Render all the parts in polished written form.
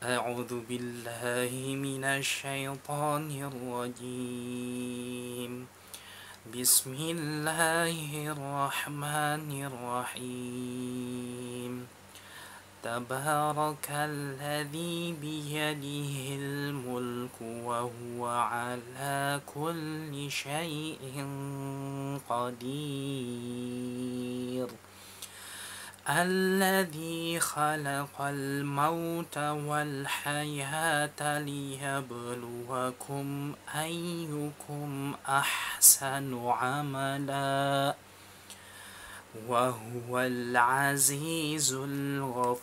أعوذ بالله من الشيطان الرجيم. بسم الله الرحمن الرحيم. تبارك الذي بيده الملك وهو على كل شيء قدير. الذي خلق الموت والحياة ليبلوكم أيكم أحسن عملا وهو العزيز الغفور.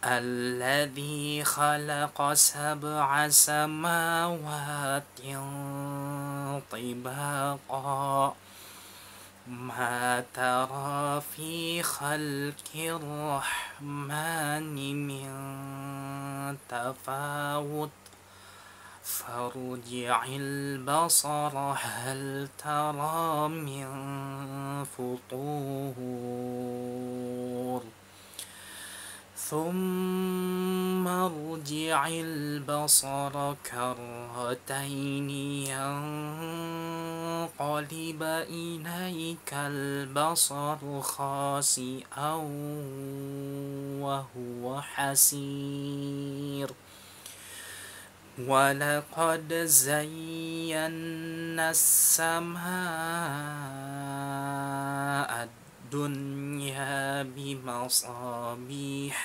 الذي خلق 7 سماوات طباقا ما ترى في خلق الرحمن من تفاوت فارجع البصر هل ترى من فطور ثم ارجع البصر كرتين ينقلب إليك البصر خاسئا وهو حسير. ولقد زينا السماء الدنيا بمصابيح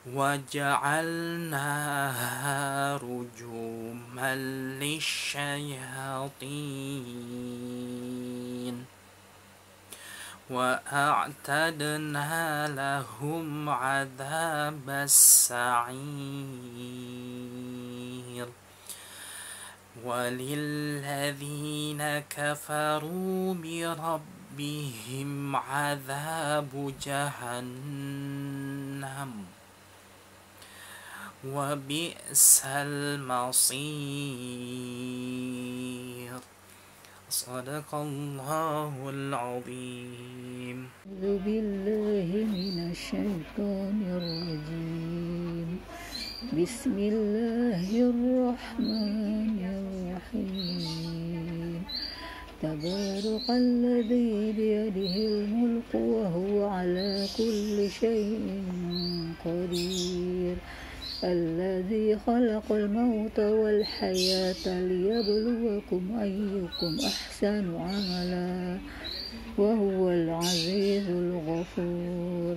وجعلناها رجوما للشياطين وأعتدنا لهم عذاب السعير. وللذين كفروا بربهم عذاب جهنم وبئس المصير. صدق الله العظيم. أعوذ بالله من الشيطان الرجيم. بسم الله الرحمن الرحيم. تبارك الذي بيده الملك وهو على كل شيء قدير. الذي خلق الموت والحياة ليبلوكم أيكم أحسن عملا وهو العزيز الغفور.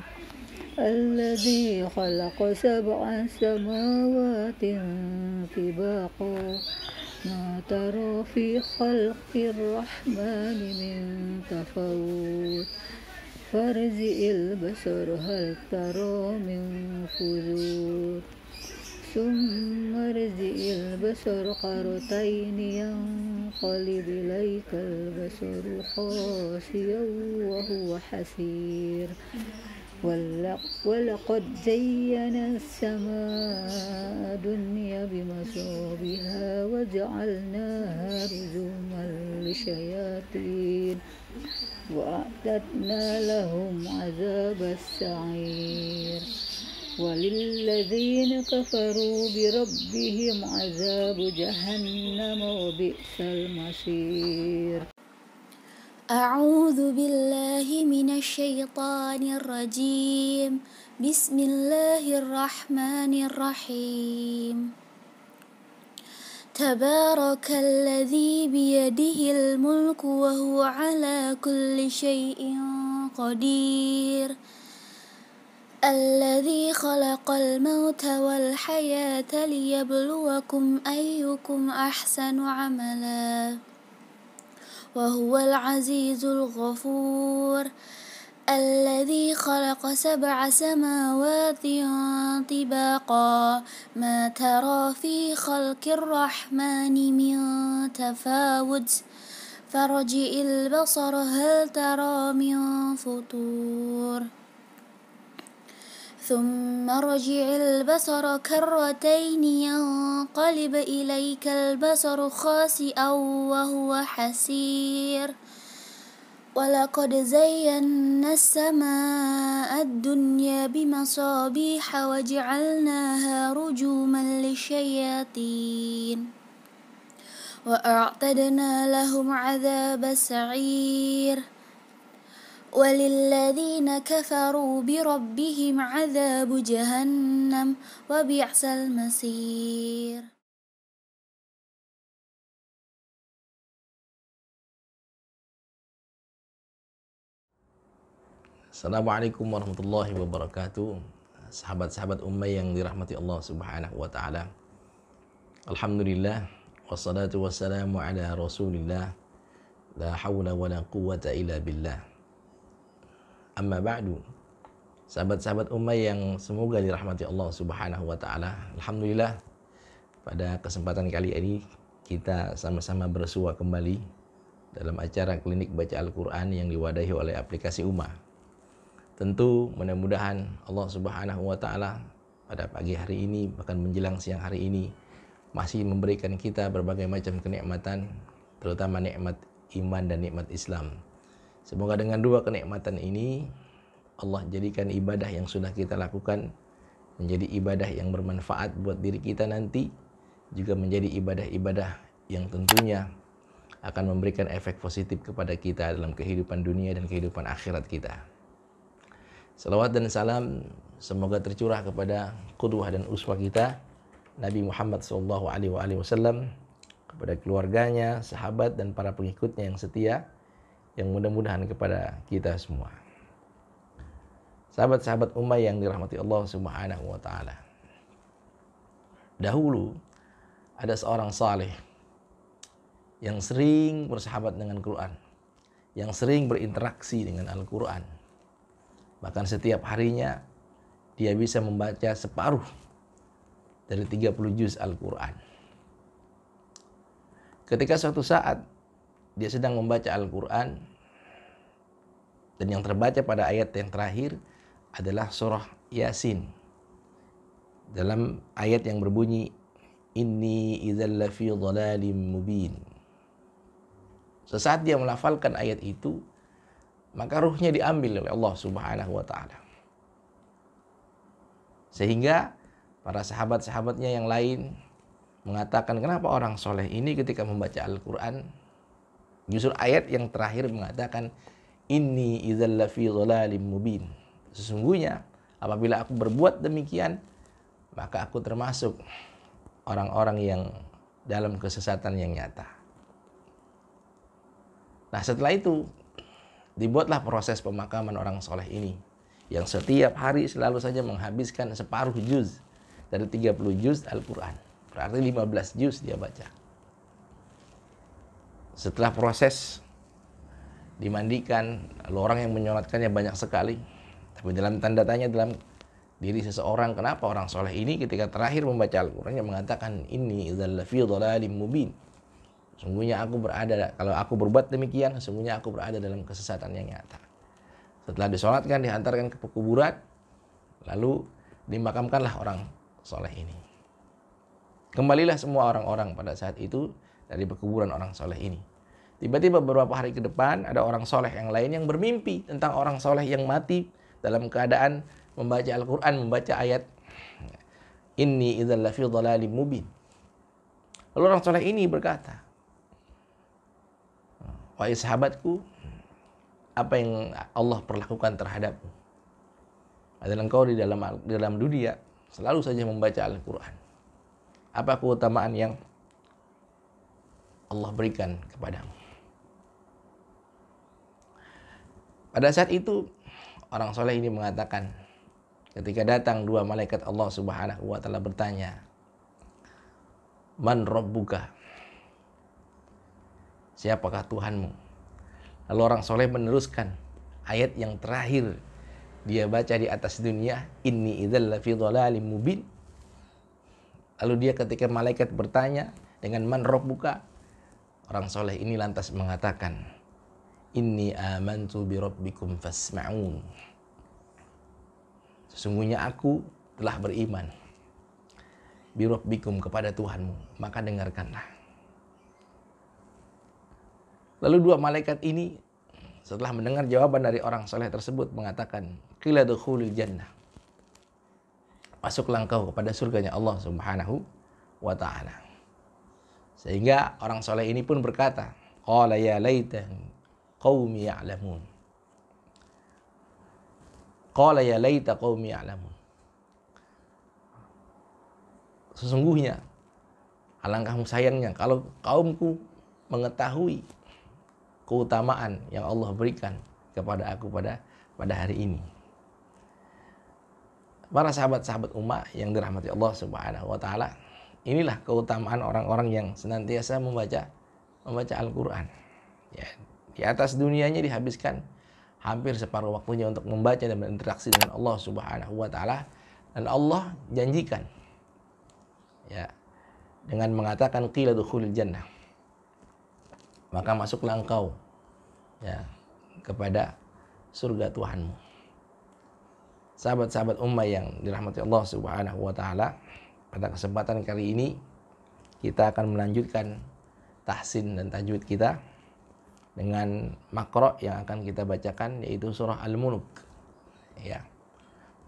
الذي خلق 7 سماوات طباقا ما ترى في خلق الرحمن من تفاوت فارجع البصر هل ترى من فطور ثم ارجع البصر كرتين ينقلب إليك البصر خاسئا وهو حسير. ولقد زينا السماء الدنيا بمصابيح وجعلناها رجوما للشياطين وأعتدنا لهم عذاب السعير. وللذين كفروا بربهم عذاب جهنم وبئس المصير. أعوذ بالله من الشيطان الرجيم. بسم الله الرحمن الرحيم. تبارك الذي بيده الملك وهو على كل شيء قدير. الذي خلق الموت والحياة ليبلوكم أيكم أحسن عملا وهو العزيز الغفور. الذي خلق 7 سماوات طباقا ما ترى في خلق الرحمن من تفاوت فارجع البصر هل ترى من فطور ثم ارجع البصر كرتين ينقلب إليك البصر خاسئا وهو حسير. ولقد زينا السماء الدنيا بمصابيح وجعلناها رجوما للشياطين وأعتدنا لهم عذاب السعير وللذين كفروا بربهم عذاب جهنم وبئس المصير. Assalamualaikum warahmatullahi wabarakatuh. Sahabat-sahabat ummah yang dirahmati Allah Subhanahu wa taala. Alhamdulillah wassalatu wassalamu ala Rasulillah. La haula wala quwwata illa billah. Amma ba'du. Sahabat-sahabat ummah yang semoga dirahmati Allah Subhanahu wa taala. Alhamdulillah pada kesempatan kali ini kita sama-sama bersua kembali dalam acara klinik baca Al-Qur'an yang diwadahi oleh aplikasi Ummah. Tentu mudah-mudahan Allah Subhanahu wa taala pada pagi hari ini bahkan menjelang siang hari ini masih memberikan kita berbagai macam kenikmatan, terutama nikmat iman dan nikmat Islam. Semoga dengan dua kenikmatan ini Allah jadikan ibadah yang sudah kita lakukan menjadi ibadah yang bermanfaat buat diri kita nanti, juga menjadi ibadah-ibadah yang tentunya akan memberikan efek positif kepada kita dalam kehidupan dunia dan kehidupan akhirat kita. Salawat dan salam semoga tercurah kepada qudwah dan uswah kita Nabi Muhammad SAW, kepada keluarganya, sahabat dan para pengikutnya yang setia, yang mudah-mudahan kepada kita semua. Sahabat-sahabat ummah yang dirahmati Allah Subhanahu wa taala. Dahulu ada seorang saleh yang sering bersahabat dengan Quran, yang sering berinteraksi dengan Al-Quran. Bahkan setiap harinya dia bisa membaca separuh dari 30 juz Al-Quran. Ketika suatu saat dia sedang membaca Al-Quran dan yang terbaca pada ayat yang terakhir adalah surah Yasin. Dalam ayat yang berbunyi, Inni idzal lafi dhalalim mubin. Sesaat dia melafalkan ayat itu, maka ruhnya diambil oleh Allah Subhanahu wa taala. Sehingga para sahabat-sahabatnya yang lain mengatakan, kenapa orang soleh ini ketika membaca Al-Quran justru ayat yang terakhir mengatakan inni idzal lafi dhalalim mubin. Sesungguhnya apabila aku berbuat demikian, maka aku termasuk orang-orang yang dalam kesesatan yang nyata. Nah, setelah itu dibuatlah proses pemakaman orang soleh ini, yang setiap hari selalu saja menghabiskan separuh juz dari 30 juz Al-Quran. Berarti 15 juz dia baca. Setelah proses dimandikan, lalu orang yang menyolatkannya banyak sekali. Tapi dalam tanda tanya dalam diri seseorang, kenapa orang soleh ini ketika terakhir membaca Al-Quran yang mengatakan inni idzal lafi dhalalim mubin. Sungguhnya aku berada, kalau aku berbuat demikian, sungguhnya aku berada dalam kesesatan yang nyata. Setelah disolatkan, dihantarkan ke pekuburan, lalu dimakamkanlah orang soleh ini. Kembalilah semua orang-orang pada saat itu dari pekuburan orang soleh ini. Tiba-tiba beberapa hari ke depan, ada orang soleh yang lain yang bermimpi tentang orang soleh yang mati dalam keadaan membaca Al-Quran, membaca ayat Inni idzal lafi dhalalim mubin. Lalu orang soleh ini berkata, wahai sahabatku, apa yang Allah perlakukan terhadapmu adalah engkau di dalam dunia selalu saja membaca Al-Quran. Apa keutamaan yang Allah berikan kepadamu? Pada saat itu orang soleh ini mengatakan, ketika datang dua malaikat Allah Subhanahu wa taala bertanya, Man Rabbuka? Siapakah Tuhanmu? Lalu orang soleh meneruskan ayat yang terakhir dia baca di atas dunia, Inni idzal lafi dhalalim mubin. Lalu dia ketika malaikat bertanya dengan Man Rabbuka, orang soleh ini lantas mengatakan, Inni amantu bi rabbikum fasma'un. Sesungguhnya aku telah beriman bi rabbikum kepada Tuhanmu, maka dengarkanlah. Lalu dua malaikat ini setelah mendengar jawaban dari orang soleh tersebut mengatakan, qila dukhulil jannah, masuklah engkau kepada surganya Allah Subhanahu wa ta'ala. Sehingga orang soleh ini pun berkata, qala ya laitani qaumi ya'lamun, qala ya laita qaumi ya'lamun, sesungguhnya alangkah sayangnya kalau kaumku mengetahui keutamaan yang Allah berikan kepada aku pada hari ini. Para sahabat-sahabat ummah yang dirahmati Allah Subhanahu wa ta'ala, inilah keutamaan orang-orang yang senantiasa membaca Al-Quran. Ya, di atas dunianya dihabiskan hampir separuh waktunya untuk membaca dan berinteraksi dengan Allah Subhanahu wa ta'ala. Dan Allah janjikan, ya, dengan mengatakan qila dukhulil jannah, maka masuklah engkau, ya, kepada surga Tuhanmu. Sahabat-sahabat ummah yang dirahmati Allah Subhanahu wa ta'ala, pada kesempatan kali ini kita akan melanjutkan tahsin dan tajwid kita dengan makro yang akan kita bacakan, yaitu surah Al-Mulk, ya,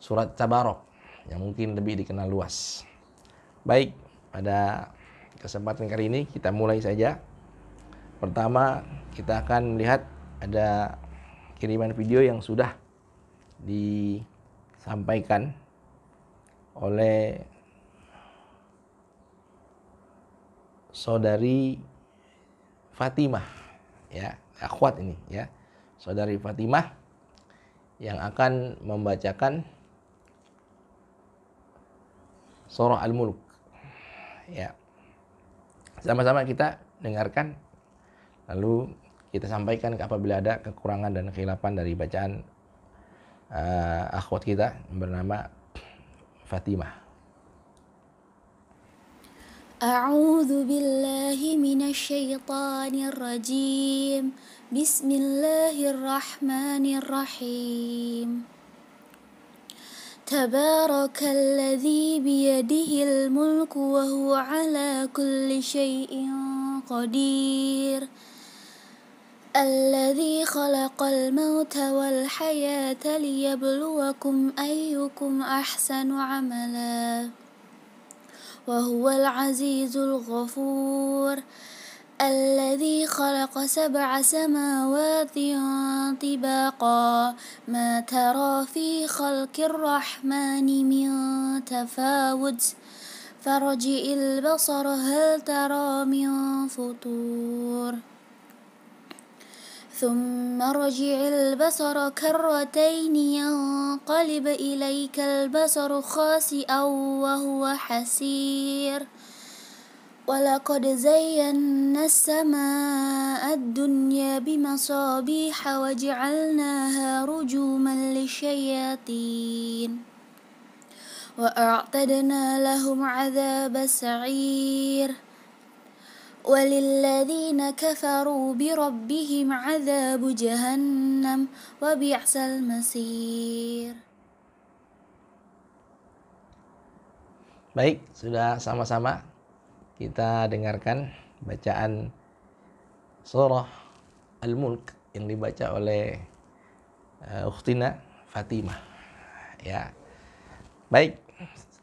surat Tabarok yang mungkin lebih dikenal luas. Baik, pada kesempatan kali ini kita mulai saja. Pertama, kita akan melihat ada kiriman video yang sudah disampaikan oleh saudari Fatimah, ya, akhwat ini, ya, saudari Fatimah yang akan membacakan surah Al-Mulk. Ya, sama-sama kita dengarkan, lalu kita sampaikan apabila ada kekurangan dan khilafan dari bacaan akhwat kita yang bernama Fatimah. A'udzu billahi minasy syaithanir rajim. Bismillahirrahmanirrahim. Tabarakalladzi biyadihil mulku wa huwa ala kulli syai'in qadir. Alladzi khalaqal mauta wal hayata liyabluwakum ayyukum ahsanu amala. Wa huwal azizul ghafur. الذي خلق 7 سماوات طباقا ما ترى في خلق الرحمن من تفاوت فارجع البصر هل ترى من فطور ثم ارجع البصر كرتين ينقلب إليك البصر خاسئا وهو حسير ولقد زينا السماء الدنيا بمصابيح وجعلناها رجوما للشياطين وأعتدنا لهم عذاب السعير وللذين كفروا بربهم عذاب جهنم وبئس المصير. Baik, sudah sama-sama kita dengarkan bacaan surah Al-Mulk yang dibaca oleh ukhtina Fatimah, ya. Baik,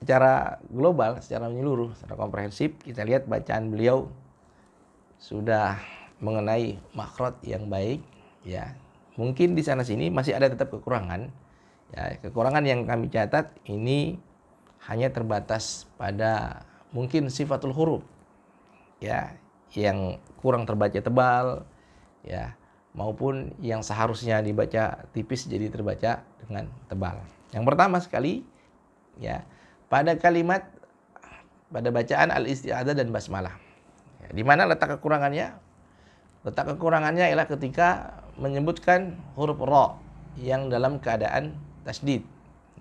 secara global, secara menyeluruh, secara komprehensif kita lihat bacaan beliau sudah mengenai makhraj yang baik, ya. Mungkin di sana sini masih ada tetap kekurangan, ya. Kekurangan yang kami catat ini hanya terbatas pada mungkin sifatul huruf, ya, yang kurang terbaca tebal, ya, maupun yang seharusnya dibaca tipis jadi terbaca dengan tebal. Yang pertama sekali, ya, pada kalimat, pada bacaan al-isti'adzah dan basmalah, ya, di mana letak kekurangannya? Letak kekurangannya ialah ketika menyebutkan huruf ra yang dalam keadaan tasdid,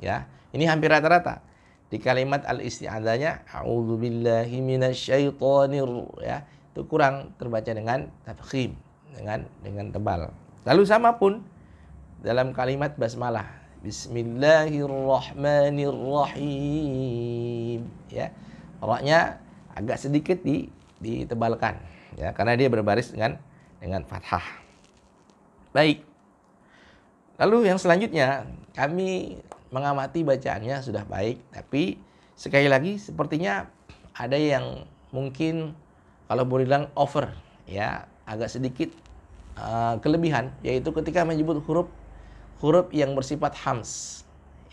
ya. Ini hampir rata-rata di kalimat al-isti'adzahnya a'udzubillahi minasyaitonir, ya, itu kurang terbaca dengan tafkhim, dengan tebal. Lalu sama pun dalam kalimat basmalah, bismillahirrahmanirrahim, ya, ra-nya agak sedikit ditebalkan, ya, karena dia berbaris dengan fathah. Baik, Lalu yang selanjutnya, kami mengamati bacaannya sudah baik, tapi sekali lagi sepertinya ada yang mungkin kalau boleh bilang over, ya agak sedikit kelebihan, yaitu ketika menyebut huruf yang bersifat hams,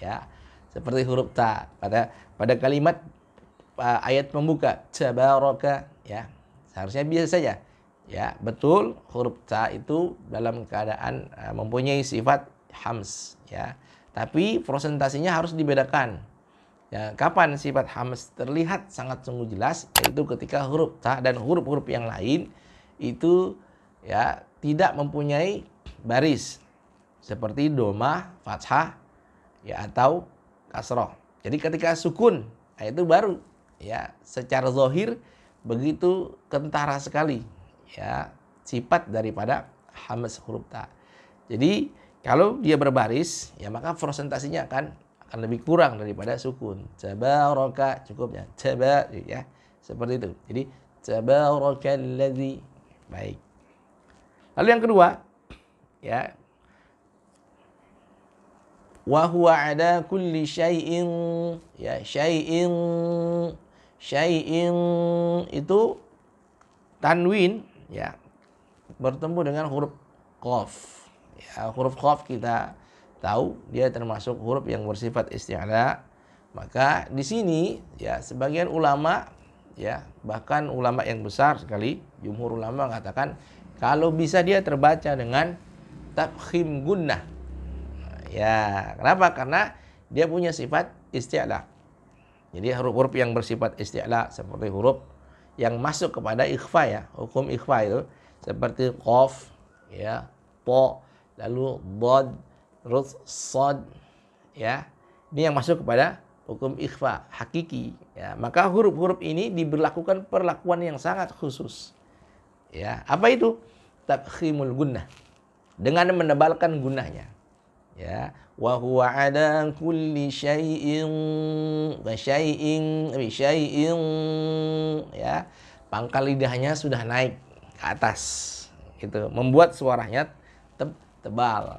ya seperti huruf ta pada kalimat ayat pembuka tabaraka, ya seharusnya biasa saja. Ya, betul huruf ta itu dalam keadaan mempunyai sifat hams, ya. Tapi presentasinya harus dibedakan. Ya, kapan sifat hams terlihat sangat sungguh jelas, yaitu ketika huruf ta dan huruf-huruf yang lain itu ya tidak mempunyai baris seperti domah, fathah, ya atau kasroh. Jadi ketika sukun, itu baru ya secara zahir begitu kentara sekali ya sifat daripada hams huruf ta. Jadi kalau dia berbaris, ya maka presentasinya akan lebih kurang daripada sukun. Tabaraka cukupnya. Ya. Seperti itu. Jadi tabarakalladzi. Baik. Lalu yang kedua, ya. Wa huwa ala kulli syai'in, ya syai'in itu tanwin, ya bertemu dengan huruf qaf. Ya, huruf qaf kita tahu dia termasuk huruf yang bersifat isti'la. Maka di sini ya sebagian ulama, ya bahkan ulama yang besar sekali, jumhur ulama mengatakan kalau bisa dia terbaca dengan tafkhim gunnah. Ya, kenapa? Karena dia punya sifat isti'la. Jadi huruf-huruf yang bersifat isti'la seperti huruf yang masuk kepada ikhfa, ya, hukum ikhfa itu seperti qaf, ya, po, lalu dhad, terus sad, ya. Ini yang masuk kepada hukum ikhfa hakiki, ya. Maka huruf-huruf ini diberlakukan perlakuan yang sangat khusus. Ya, apa itu? Tafkhimul gunnah. Dengan menebalkan gunnahnya. Ya, wa huwa ala kulli syai'in wa syai'in ya. Pangkal lidahnya sudah naik ke atas. Itu membuat suaranya tebal,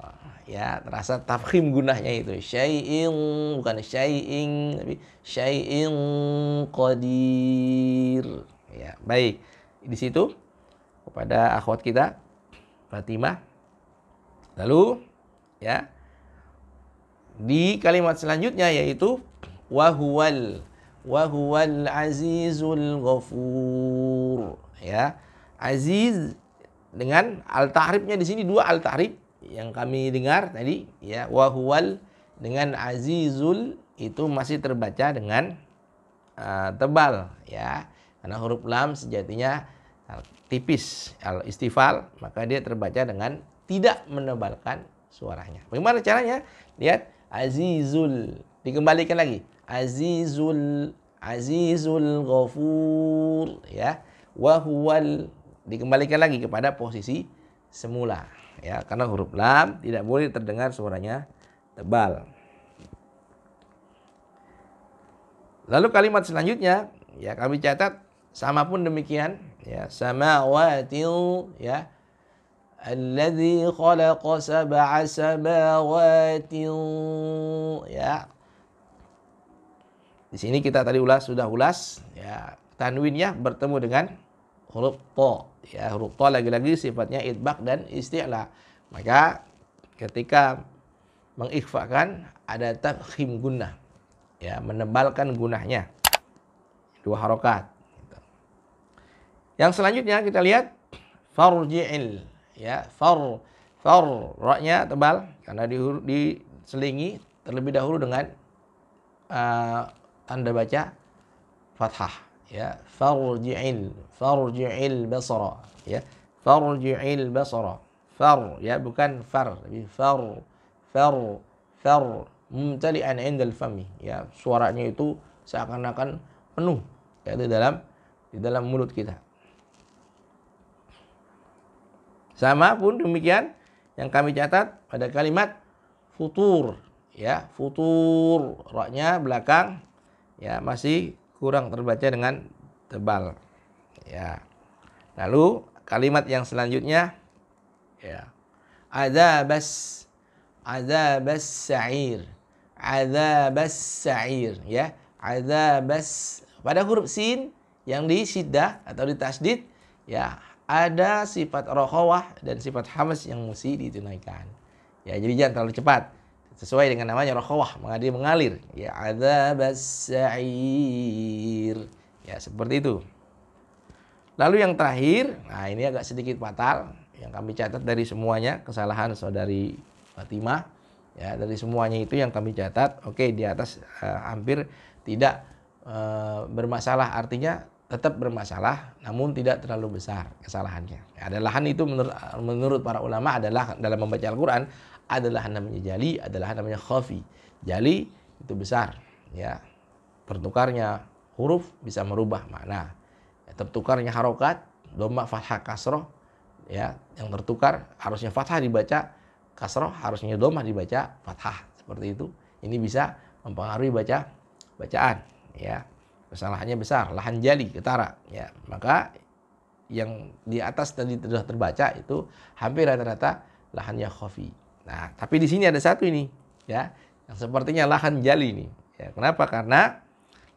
ya, terasa tafkhim gunahnya itu. Syai'in bukan syai'in, tapi syai'in qadir. Ya, baik. Di situ kepada akhwat kita Fatimah. Lalu ya di kalimat selanjutnya yaitu wa huwal azizul ghafur, ya. Aziz dengan al-tahribnya di sini dua al-tahrib yang kami dengar tadi, ya. Wa huwal dengan azizul itu masih terbaca dengan tebal, ya. Karena huruf lam sejatinya tipis, al-istifal, maka dia terbaca dengan tidak menebalkan suaranya. Bagaimana caranya? Lihat, azizul, dikembalikan lagi. Azizul ghafur, ya. Wa huwal, dikembalikan lagi kepada posisi semula, ya, karena huruf lam tidak boleh terdengar suaranya tebal. Lalu kalimat selanjutnya, ya, kami catat sama pun demikian, ya, samawatil, ya, alladzi khalaqa sab'a samawatin, ya. Di sini kita tadi sudah ulas, ya, tanwinnya bertemu dengan huruf to, ya, huruf to lagi-lagi sifatnya idbaq dan isti'la. Maka ketika mengikhfakan ada tafkhim gunnah, ya, menebalkan gunnahnya, dua harokat. Yang selanjutnya kita lihat farji'il, ya, ra-nya tebal karena diselingi terlebih dahulu dengan tanda baca fathah, ya. Farji'il basara, ya. Farji'il basara. Far, ya, bukan far, tapi far mumtali'an 'indal fami, ya. Suaranya itu seakan-akan penuh, ya, di dalam mulut kita. Sama pun demikian yang kami catat pada kalimat futur, ya, futur, ra-nya belakang, ya, masih kurang terbaca dengan tebal, ya. Lalu kalimat yang selanjutnya, ya, Adzabas sa'ir. Adzabas sa'ir, ya. Adzabas, pada huruf sin yang di syiddah atau di tasdid, ya, ada sifat rokhawah dan sifat hamas yang mesti ditunaikan. Ya, jadi jangan terlalu cepat. Sesuai dengan namanya rokhawah, mengalir. Ya, adzabas sa'ir. Ya, seperti itu. Lalu yang terakhir, nah ini agak sedikit fatal yang kami catat dari semuanya, kesalahan saudari Fatimah. Ya, dari semuanya itu yang kami catat, oke, di atas hampir tidak bermasalah, artinya tetap bermasalah namun tidak terlalu besar kesalahannya. Ya, ada lahan itu menurut para ulama adalah dalam membaca Al-Qur'an adalah namanya jali, adalah namanya khafi. Jali itu besar, ya. Tertukarnya huruf bisa merubah makna. Ya, tertukarnya harokat, dhamma, fathah, kasroh, ya, yang tertukar harusnya fathah dibaca kasroh, harusnya dhammah dibaca fathah, seperti itu. Ini bisa mempengaruhi bacaan, ya. Kesalahannya besar, lahan jali, ketara, ya. Maka yang di atas tadi sudah terbaca itu hampir rata-rata lahannya khafi. Nah, tapi di sini ada satu ini, ya, yang sepertinya lahan jali ini. Ya, kenapa? Karena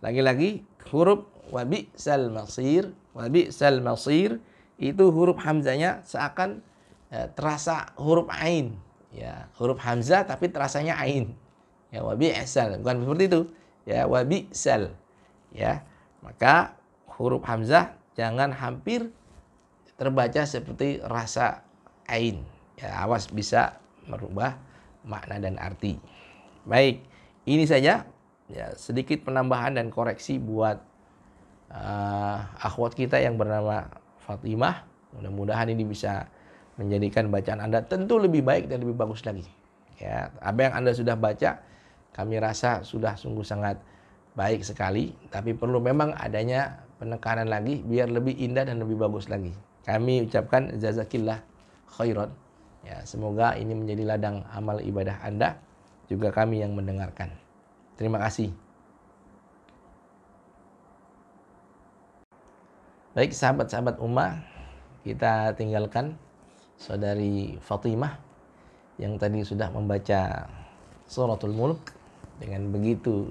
lagi-lagi huruf wa bi'sal masir itu huruf hamzanya seakan terasa huruf ain, ya, huruf hamzah tapi terasanya ain. Ya, wa bi'sal, bukan seperti itu. Ya, wa bi'sal. Ya, maka huruf hamzah jangan hampir terbaca seperti rasa ain. Ya, awas bisa merubah makna dan arti. Baik, ini saja, ya, sedikit penambahan dan koreksi buat akhwat kita yang bernama Fatimah. Mudah-mudahan ini bisa menjadikan bacaan Anda tentu lebih baik dan lebih bagus lagi. Ya, apa yang Anda sudah baca kami rasa sudah sungguh sangat baik sekali, tapi perlu memang adanya penekanan lagi biar lebih indah dan lebih bagus lagi. Kami ucapkan jazakillah khairan. Ya, semoga ini menjadi ladang amal ibadah Anda, juga kami yang mendengarkan. Terima kasih. Baik, sahabat-sahabat ummah, kita tinggalkan saudari Fatimah yang tadi sudah membaca Suratul Mulk dengan begitu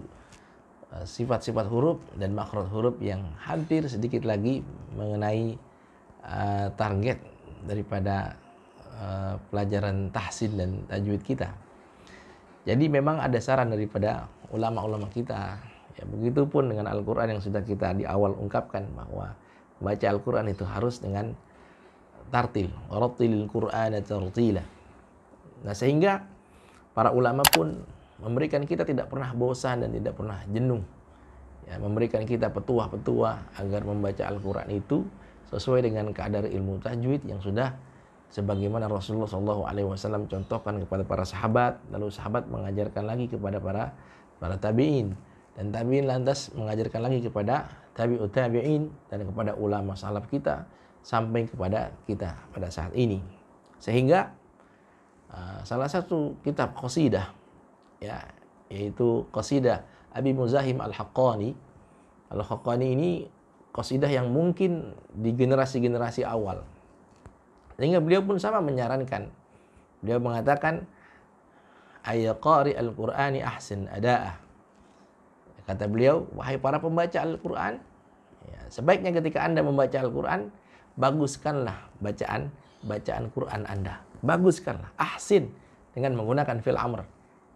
sifat-sifat huruf dan makhraj huruf yang hampir sedikit lagi mengenai target daripada pelajaran tahsin dan tajwid kita. Jadi memang ada saran daripada ulama-ulama kita. Ya, begitupun dengan Al-Quran yang sudah kita di awal ungkapkan bahwa baca Al-Quran itu harus dengan tartil. Warattilil Qur'ana tartila. Nah, sehingga para ulama pun memberikan kita tidak pernah bosan dan tidak pernah jenuh. Ya, memberikan kita petuah-petuah agar membaca Al-Quran itu sesuai dengan kadar ilmu tajwid yang sudah sebagaimana Rasulullah SAW contohkan kepada para sahabat, lalu sahabat mengajarkan lagi kepada para tabi'in, dan tabi'in lantas mengajarkan lagi kepada tabi'ut tabi'in dan kepada ulama salaf kita sampai kepada kita pada saat ini. Sehingga salah satu kitab qasidah, ya, yaitu qasidah Abi Muzahim Al-Haqqani. Al-Haqqani ini qasidah yang mungkin di generasi-generasi awal. Sehingga beliau pun sama menyarankan. Beliau mengatakan ayya qari al-Qur'ani ahsin ada'ah. Kata beliau, wahai para pembaca Al-Qur'an, ya, sebaiknya ketika Anda membaca Al-Qur'an, baguskanlah bacaan Quran Anda. Baguskanlah, ahsin, dengan menggunakan fi'il amr.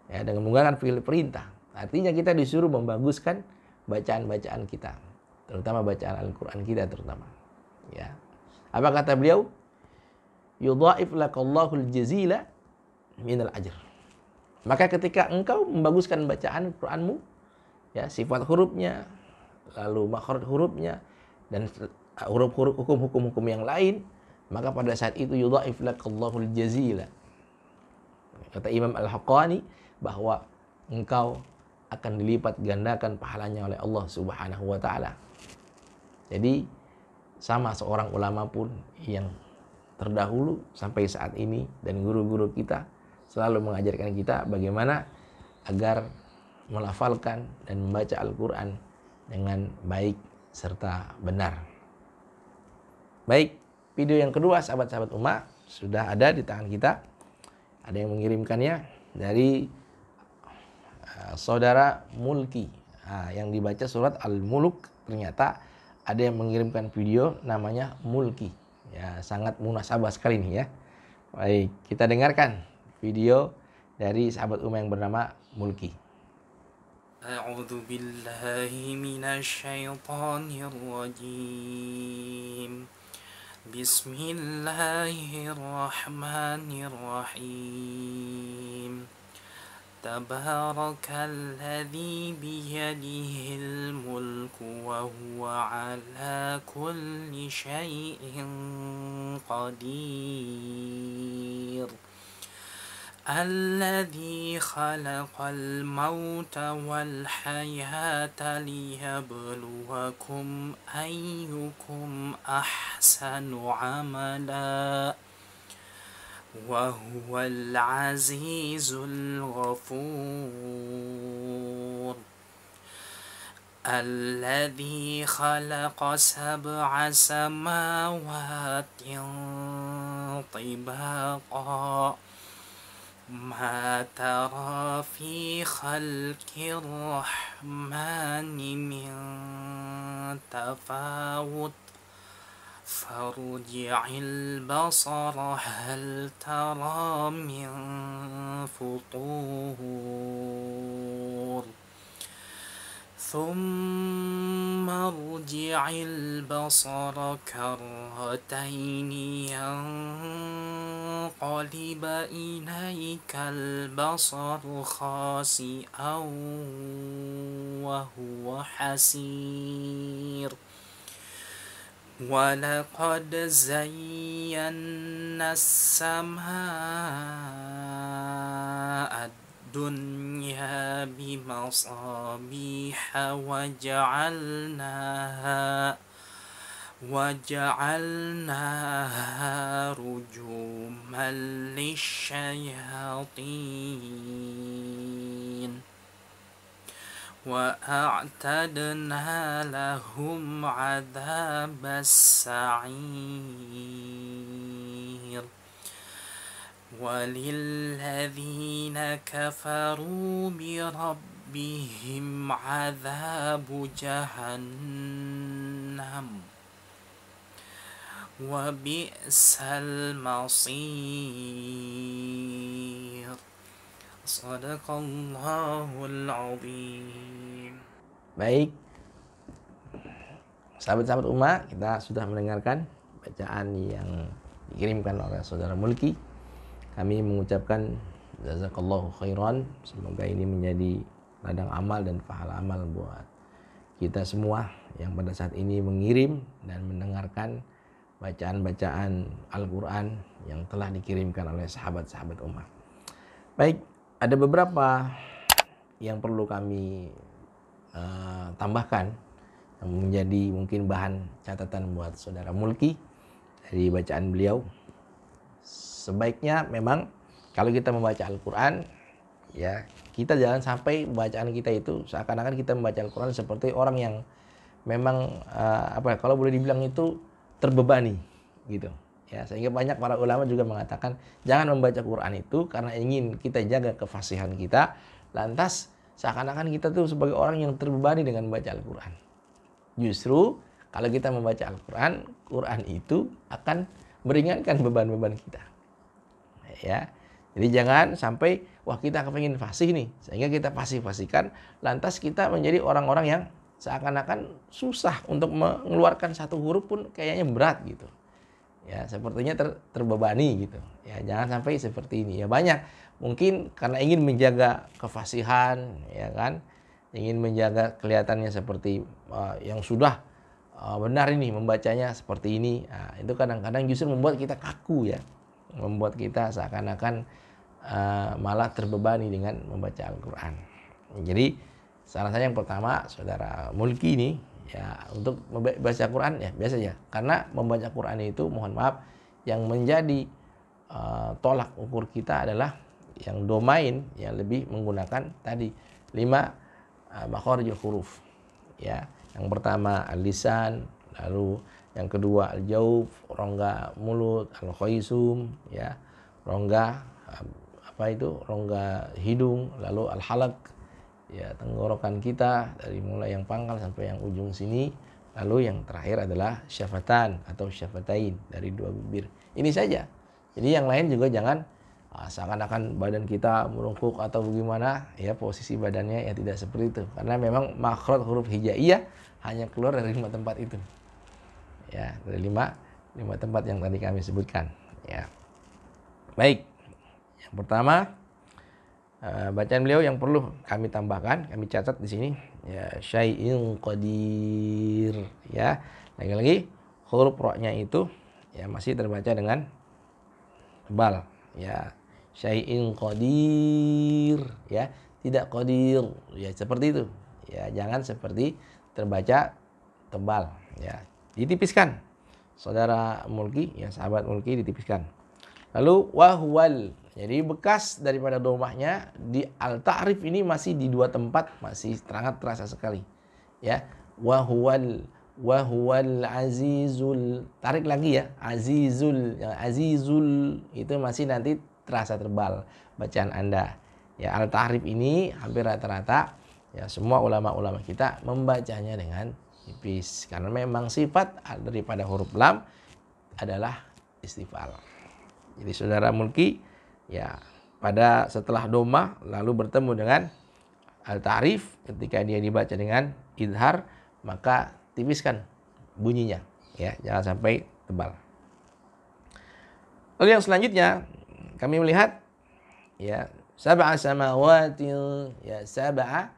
Ya, dengan menggunakan fi'il perintah. Artinya kita disuruh membaguskan bacaan-bacaan kita, terutama bacaan Al-Qur'an kita terutama. Ya. Apa kata beliau? Yudha'if lakallahul jazila minal ajr. Maka ketika engkau membaguskan bacaan Qur'anmu, ya, sifat hurufnya, lalu makhraj hurufnya, dan huruf-huruf hukum-hukum yang lain, maka pada saat itu yudha'if lakallahul jazila. Kata Imam Al-Haqqani bahwa engkau akan dilipat gandakan pahalanya oleh Allah Subhanahu wa taala. Jadi sama seorang ulama pun yang terdahulu sampai saat ini dan guru-guru kita selalu mengajarkan kita bagaimana agar melafalkan dan membaca Al-Quran dengan baik serta benar. Baik, video yang kedua sahabat-sahabat ummah sudah ada di tangan kita. Ada yang mengirimkannya. dari saudara Mulki. Yang dibaca surat Al-Mulk, ternyata ada yang mengirimkan video namanya Mulki. Ya, sangat munasabah sekali nih ya. Baik, kita dengarkan video dari sahabat Ummah yang bernama Mulki. A'udzu billahi minasyaitonir rajim. Bismillahirrahmanirrahim. Tabarakalladzi biyadihil mulku wa huwa ala kulli syai'in qadir. Alladzi khalaqal mauta wal hayata liyabluwakum ayyukum ahsanu amala. وهو العزيز الغفور الذي خلق سبع سماوات طباقا ما ترى في خلق الرحمن من تفاوت فارجع البصر هل ترى من فطور ثم ارجع البصر كرتين ينقلب إليك البصر خاسئا وهو حسير ولقد زينا السماء الدنيا بمصابيح وجعلناها رجوما للشياطين وأعتدنا لهم عذاب السعير وللذين كفروا بربهم عذاب جهنم وبئس المصير. Sadaqallahul azim. Baik, sahabat-sahabat Ummah, kita sudah mendengarkan bacaan yang dikirimkan oleh saudara Mulki. Kami mengucapkan jazakallahu khairan. Semoga ini menjadi ladang amal dan pahala amal buat kita semua yang pada saat ini mengirim dan mendengarkan bacaan-bacaan Al-Quran yang telah dikirimkan oleh sahabat-sahabat Ummah. Baik, ada beberapa yang perlu kami tambahkan yang menjadi mungkin bahan catatan buat saudara Mulki dari bacaan beliau. Sebaiknya memang kalau kita membaca Al-Quran, ya kita jangan sampai bacaan kita itu seakan-akan kita membaca Al-Quran seperti orang yang memang kalau boleh dibilang itu terbebani gitu. Ya, sehingga banyak para ulama juga mengatakan jangan membaca Quran itu karena ingin kita jaga kefasihan kita, lantas seakan-akan kita tuh sebagai orang yang terbebani dengan membaca Al-Quran. Justru kalau kita membaca Al-Quran, Quran itu akan meringankan beban-beban kita. Ya, jadi jangan sampai wah kita kepengen fasih nih, sehingga kita fasih-fasihkan, lantas kita menjadi orang-orang yang seakan-akan susah untuk mengeluarkan satu huruf pun kayaknya berat gitu. Ya, sepertinya terbebani gitu. Ya, jangan sampai seperti ini. Ya, banyak mungkin karena ingin menjaga kefasihan, ya kan, ingin menjaga kelihatannya seperti yang sudah benar ini membacanya seperti ini. Nah, itu kadang-kadang justru membuat kita kaku ya, membuat kita seakan-akan malah terbebani dengan membaca Al-Quran. Jadi salah saya yang pertama saudara Mulki ini, ya untuk membaca Quran ya biasa ya, karena membaca Quran itu mohon maaf yang menjadi tolak ukur kita adalah yang domain yang lebih menggunakan tadi 5 makharijul huruf ya. Yang pertama al-lisan, lalu yang kedua al-jauf, rongga mulut, al-khaisum ya, rongga rongga hidung, lalu al-halaq, ya tenggorokan kita dari mulai yang pangkal sampai yang ujung sini, lalu yang terakhir adalah syafatan atau syafatain dari dua bibir. Ini saja. Jadi yang lain juga jangan seakan-akan badan kita merungkuk atau bagaimana, ya posisi badannya ya tidak seperti itu. Karena memang makhraj huruf hijaiyah hanya keluar dari 5 tempat itu. Ya, dari 5 tempat yang tadi kami sebutkan, ya. Baik. Yang pertama, bacaan beliau yang perlu kami tambahkan, kami catat di sini, ya, syai'in qadir, ya. Lagi-lagi huruf ra-nya itu ya masih terbaca dengan tebal, ya. Syai'in qadir, ya, tidak qadir, ya seperti itu. Ya, jangan seperti terbaca tebal, ya. Ditipiskan. Saudara Mulki, ya sahabat Mulki, ditipiskan. Lalu wahwal, jadi bekas daripada domahnya di al-ta'rif ini masih di 2 tempat, masih sangat terasa sekali, ya. Wahwal azizul, tarik lagi ya, azizul, ya, azizul itu masih nanti terasa tebal bacaan Anda, ya. Al-ta'rif ini hampir rata-rata, ya, semua ulama-ulama kita membacanya dengan tipis karena memang sifat daripada huruf lam adalah istifal. Jadi saudara Mulki, ya, pada setelah domah lalu bertemu dengan al-ta'rif, ketika dia dibaca dengan idhar maka tipiskan bunyinya, ya, jangan sampai tebal. Lalu yang selanjutnya kami melihat, ya, sab'a samawatin, ya, sab'a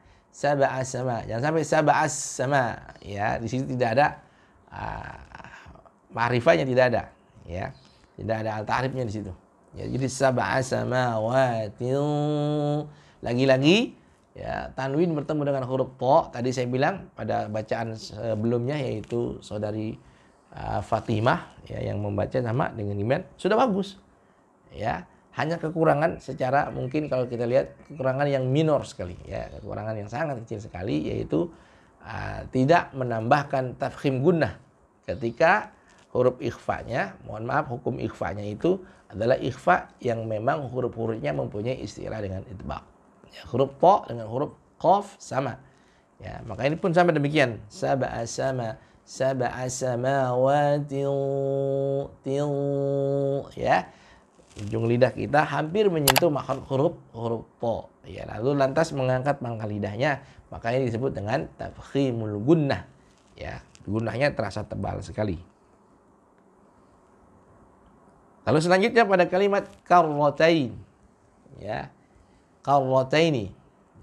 sama, jangan sampai sab'as sama, ya, di sini tidak ada ma'rifahnya, tidak ada, ya. Tidak ada al-ta'rifnya di situ. Ya, jadi sab'a samawatin. Lagi-lagi, ya, tanwin bertemu dengan huruf ta. Tadi saya bilang pada bacaan sebelumnya, yaitu saudari Fatimah, ya, yang membaca sama dengan Iman sudah bagus. Ya, hanya kekurangan secara mungkin kalau kita lihat kekurangan yang minor sekali, ya, kekurangan yang sangat kecil sekali, yaitu tidak menambahkan tafkhim gunnah ketika huruf ikhfanya. Mohon maaf, hukum ikhfanya itu adalah ikhfa yang memang huruf-hurufnya mempunyai istilah dengan itbaq. Ya, huruf ta dengan huruf qaf sama. Ya, maka ini pun sama demikian. Sab'a samawati, ya. Ujung lidah kita hampir menyentuh makhraj huruf ta. Ya, lalu lantas mengangkat pangkal lidahnya, makanya disebut dengan tafkhimul gunnah. Ya, gunnahnya terasa tebal sekali. Lalu selanjutnya pada kalimat karratain, ya, karrataini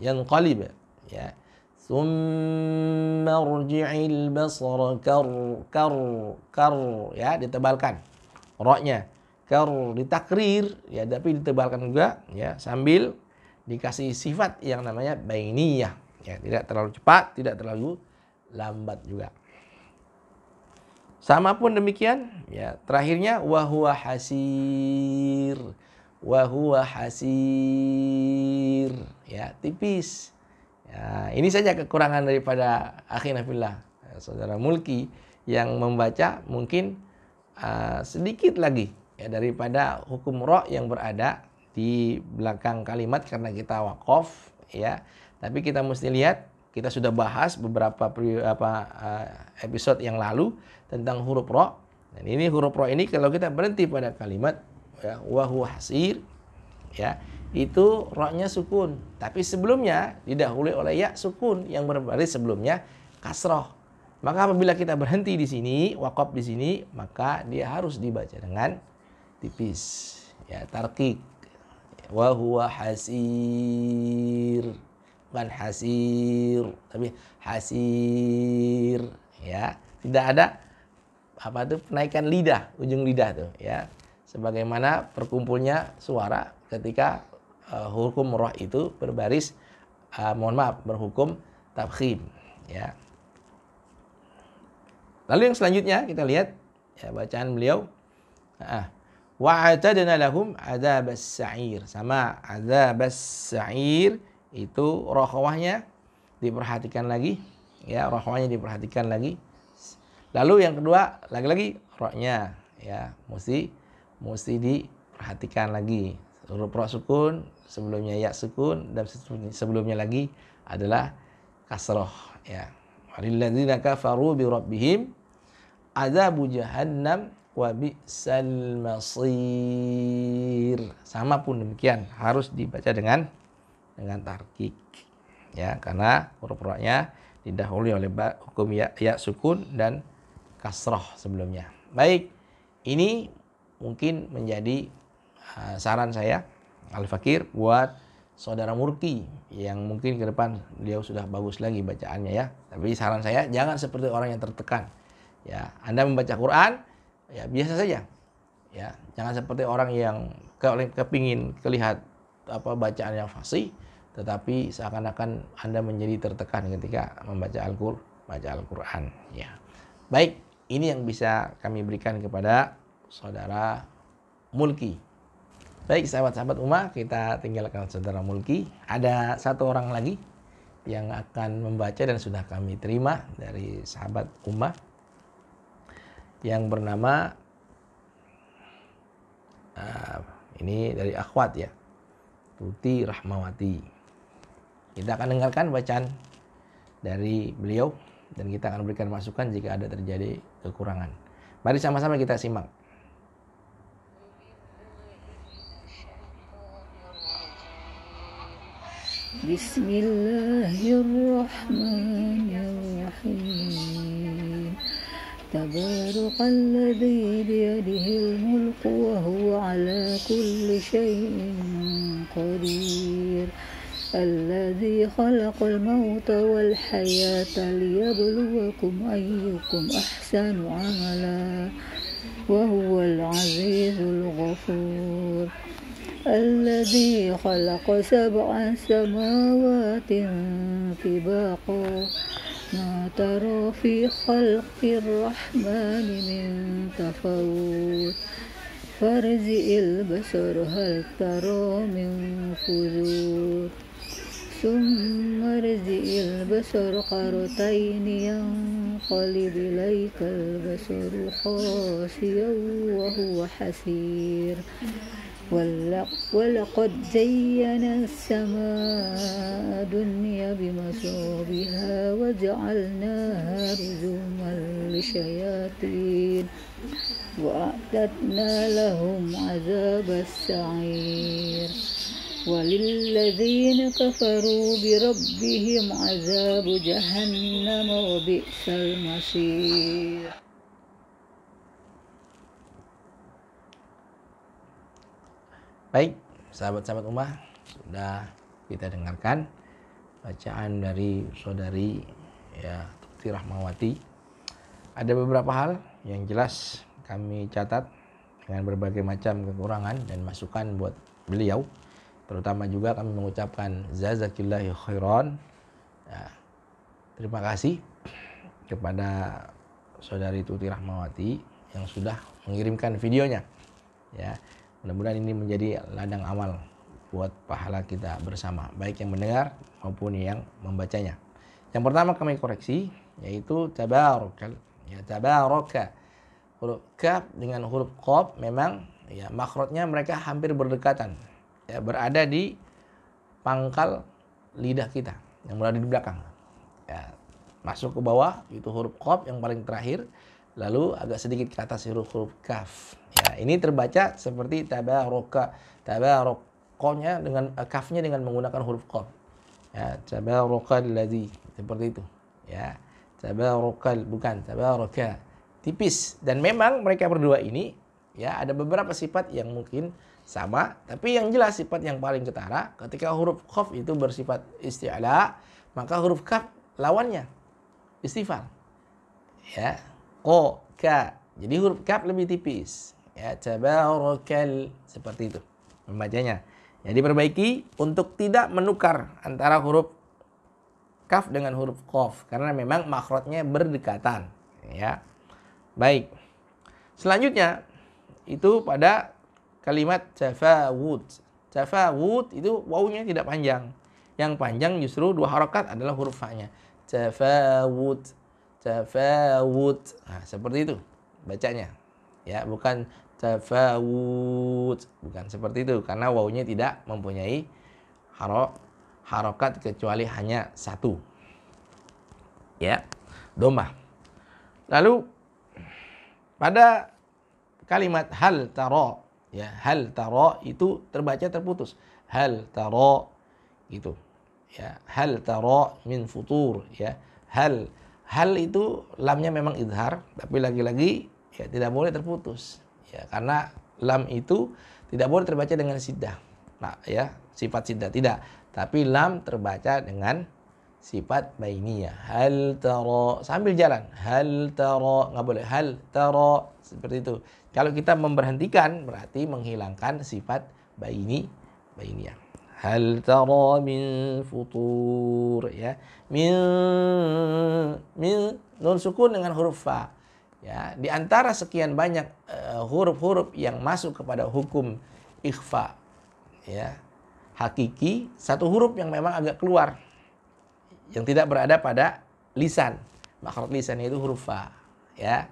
yanqalib, ya, tsumma rji'il basara kar, ya, ditebalkan ra-nya, kar ditakrir, ya, tapi ditebalkan juga, ya, sambil dikasih sifat yang namanya bainiyah, ya, tidak terlalu cepat, tidak terlalu lambat juga. Sama pun demikian, ya, terakhirnya wahuwa hasir, ya, tipis. Ya, ini saja kekurangan daripada akhina fillah, saudara Mulki, yang membaca mungkin sedikit lagi, ya, daripada hukum ra yang berada di belakang kalimat karena kita waqaf, ya. Tapi kita mesti lihat, kita sudah bahas beberapa episode yang lalu tentang huruf ra. Dan ini huruf ra ini kalau kita berhenti pada kalimat, ya, wa huwa hasir, ya, itu ra-nya sukun, tapi sebelumnya didahului oleh ya sukun yang berbaris sebelumnya kasrah. Maka apabila kita berhenti di sini, waqaf di sini, maka dia harus dibaca dengan tipis, ya, tarqiq. Wa huwa hasir, bukan hasir, tapi hasir, ya. Tidak ada penaikan lidah, ujung lidah tuh, ya. Sebagaimana perkumpulnya suara ketika hukum ra itu berbaris, berhukum tafkhim, ya. Lalu yang selanjutnya kita lihat, ya, bacaan beliau, wa'atadna lahum adzabas sa'ir. Sama adzabas sa'ir itu rokhawahnya diperhatikan lagi, ya, rokhawahnya diperhatikan lagi. Lalu yang kedua lagi-lagi ra-nya, ya, mesti diperhatikan lagi. huruf ra sukun, sebelumnya ya sukun, dan sebelumnya lagi adalah kasroh. Ya. Walilladzina kafaru bi rabbihim adzabu jahannam wa bi'sal masir. Sama pun demikian, harus dibaca dengan tarkik. Ya, karena huruf ra-nya didahului oleh hukum ya sukun dan kasroh sebelumnya. Baik, ini mungkin menjadi saran saya Al-Fakir buat saudara Murki yang mungkin ke depan beliau sudah bagus lagi bacaannya ya. Tapi saran saya jangan seperti orang yang tertekan. Ya, Anda membaca Quran ya biasa saja. Ya, jangan seperti orang yang kepingin kelihat bacaan yang fasih, tetapi seakan-akan Anda menjadi tertekan ketika membaca Al-Quran. Ya. Baik, ini yang bisa kami berikan kepada saudara Mulki. Baik, sahabat-sahabat Ummah, kita tinggalkan saudara Mulki. Ada satu orang lagi yang akan membaca dan sudah kami terima dari sahabat Ummah yang bernama ini dari akhwat ya, Tuti Rahmawati. Kita akan dengarkan bacaan dari beliau dan kita akan berikan masukan jika ada terjadi kekurangan. Mari sama-sama kita simak. Bismillahirrahmanirrahim. Tabarakalladzii biyadihil mulku wa huwa ala kulli syai'in qadir. Alladzii khalaqal mauta wal hayata liyabluwakum ayyukum ahsanu amala wa huwal azizul ghafur. الذي خلق 7 سماوات طباقا ما ترى في خلق الرحمن من تفاوت فارجع البصر هل ترى من فجور ثم ارجع البصر قرتين ينقلب إليك البصر خاسئا وهو حسير ولقد زينا السماء الدنيا بمصابيح وجعلناها رجوما للشياطين وأعتدنا لهم عذاب السعير وللذين كفروا بربهم عذاب جهنم وبئس المصير. Baik, sahabat-sahabat Ummah, sudah kita dengarkan bacaan dari saudari ya Tuti Rahmawati. Ada beberapa hal yang jelas kami catat dengan berbagai macam kekurangan dan masukan buat beliau. Terutama juga kami mengucapkan jazakallahu khairan. Ya, terima kasih kepada saudari Tuti Rahmawati yang sudah mengirimkan videonya. Ya. Mudah-mudahan ini menjadi ladang amal buat pahala kita bersama, baik yang mendengar maupun yang membacanya. Yang pertama kami koreksi, yaitu tabarakal. Ya, tabaraka. Huruf kaf dengan huruf qaf memang ya makhrajnya mereka hampir berdekatan. Ya, berada di pangkal lidah kita yang berada di belakang. Ya, masuk ke bawah itu huruf qaf yang paling terakhir, lalu agak sedikit ke atas huruf kaf. Ya, ini terbaca seperti tabaraka. Tabarakanya dengan kafnya dengan menggunakan huruf qaf. Ya, tabarakalladzi seperti itu. Ya, tabarakal bukan tabaraka. Tipis, dan memang mereka berdua ini ya ada beberapa sifat yang mungkin sama, tapi yang jelas sifat yang paling ketara ketika huruf qaf itu bersifat isti'la, maka huruf kaf lawannya istifal. Ya, ko ka. Jadi huruf kaf lebih tipis. Ya, tabarakal seperti itu membacanya. Jadi perbaiki untuk tidak menukar antara huruf kaf dengan huruf qaf karena memang makhrajnya berdekatan. Ya. Baik. Selanjutnya itu pada kalimat tafawud. Tafawud itu wawunya tidak panjang. Yang panjang justru 2 harakat adalah huruf fa-nya. Tafawud. Tafawud. Nah, seperti itu bacanya. Ya, bukan tafawut. Bukan seperti itu, karena wawunya tidak mempunyai harokat kecuali hanya satu. Ya, dhammah. Lalu pada kalimat hal tara, ya, hal tara itu terbaca terputus. Hal tara gitu. Ya, hal tara min futur, ya. Hal itu lamnya memang idhar, tapi lagi-lagi ya tidak boleh terputus. Ya, karena lam itu tidak boleh terbaca dengan siddah. Nah, ya, sifat siddah tidak, tapi lam terbaca dengan sifat bainiyah. Hal tara, sambil jalan. Hal tara, enggak boleh hal tara seperti itu. Kalau kita memberhentikan berarti menghilangkan sifat bainiyah. Hal tara min futur, ya. Min nun sukun dengan huruf fa. Ya, di antara sekian banyak huruf-huruf yang masuk kepada hukum ikhfa, ya, hakiki, satu huruf yang memang agak keluar, yang tidak berada pada lisan, makhraj lisan, itu huruf fa, ya.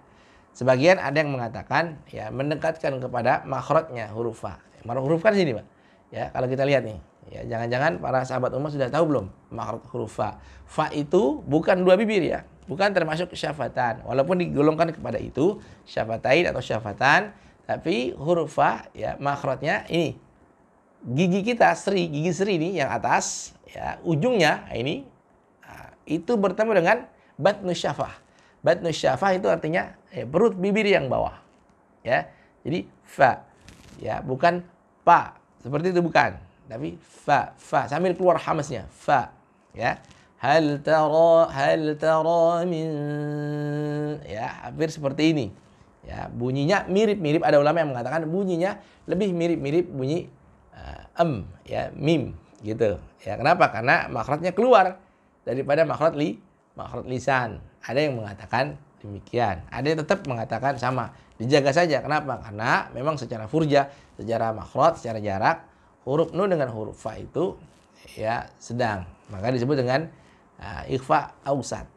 Sebagian ada yang mengatakan ya mendekatkan kepada makhrajnya huruf fa. Huruf kan sini, Pak. Ya, kalau kita lihat nih, ya, jangan-jangan para sahabat umat sudah tahu belum makhraj huruf fa. Fa itu bukan dua bibir, ya. Bukan termasuk syafatan, walaupun digolongkan kepada itu syafatain atau syafatan, tapi huruf fa, ya, makhrajnya ini gigi kita, gigi seri ini yang atas, ya, ujungnya ini, nah, itu bertemu dengan batnus syafah. Batnus syafah itu artinya ya, perut bibir yang bawah, ya. Jadi fa, ya, bukan pa, seperti itu bukan, tapi fa sambil keluar hamasnya, fa, ya. Hal tara min, ya, hampir seperti ini, ya. Bunyinya mirip-mirip, ada ulama yang mengatakan bunyinya lebih mirip-mirip bunyi ya, mim gitu, ya. Kenapa? Karena makhrajnya keluar daripada makhraj lisan. Ada yang mengatakan demikian, ada yang tetap mengatakan sama, dijaga saja. Kenapa? Karena memang secara furja, secara makhraj, secara jarak, huruf nun dengan huruf fa itu ya sedang, maka disebut dengan ikhfa ausat,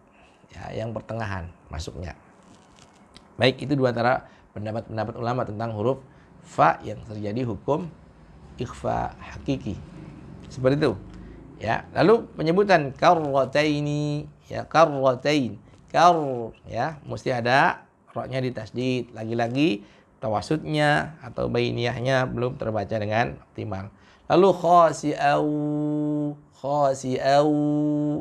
ya, yang pertengahan masuknya. Baik, itu dua antara pendapat ulama tentang huruf fa yang terjadi hukum ikhfa hakiki. Seperti itu, ya. Lalu penyebutan karrataini, ya, karratain. Ya, mesti ada ra-nya ditasdid. Lagi-lagi tawasudnya atau bainiyahnya belum terbaca dengan optimal. Lalu khasi'au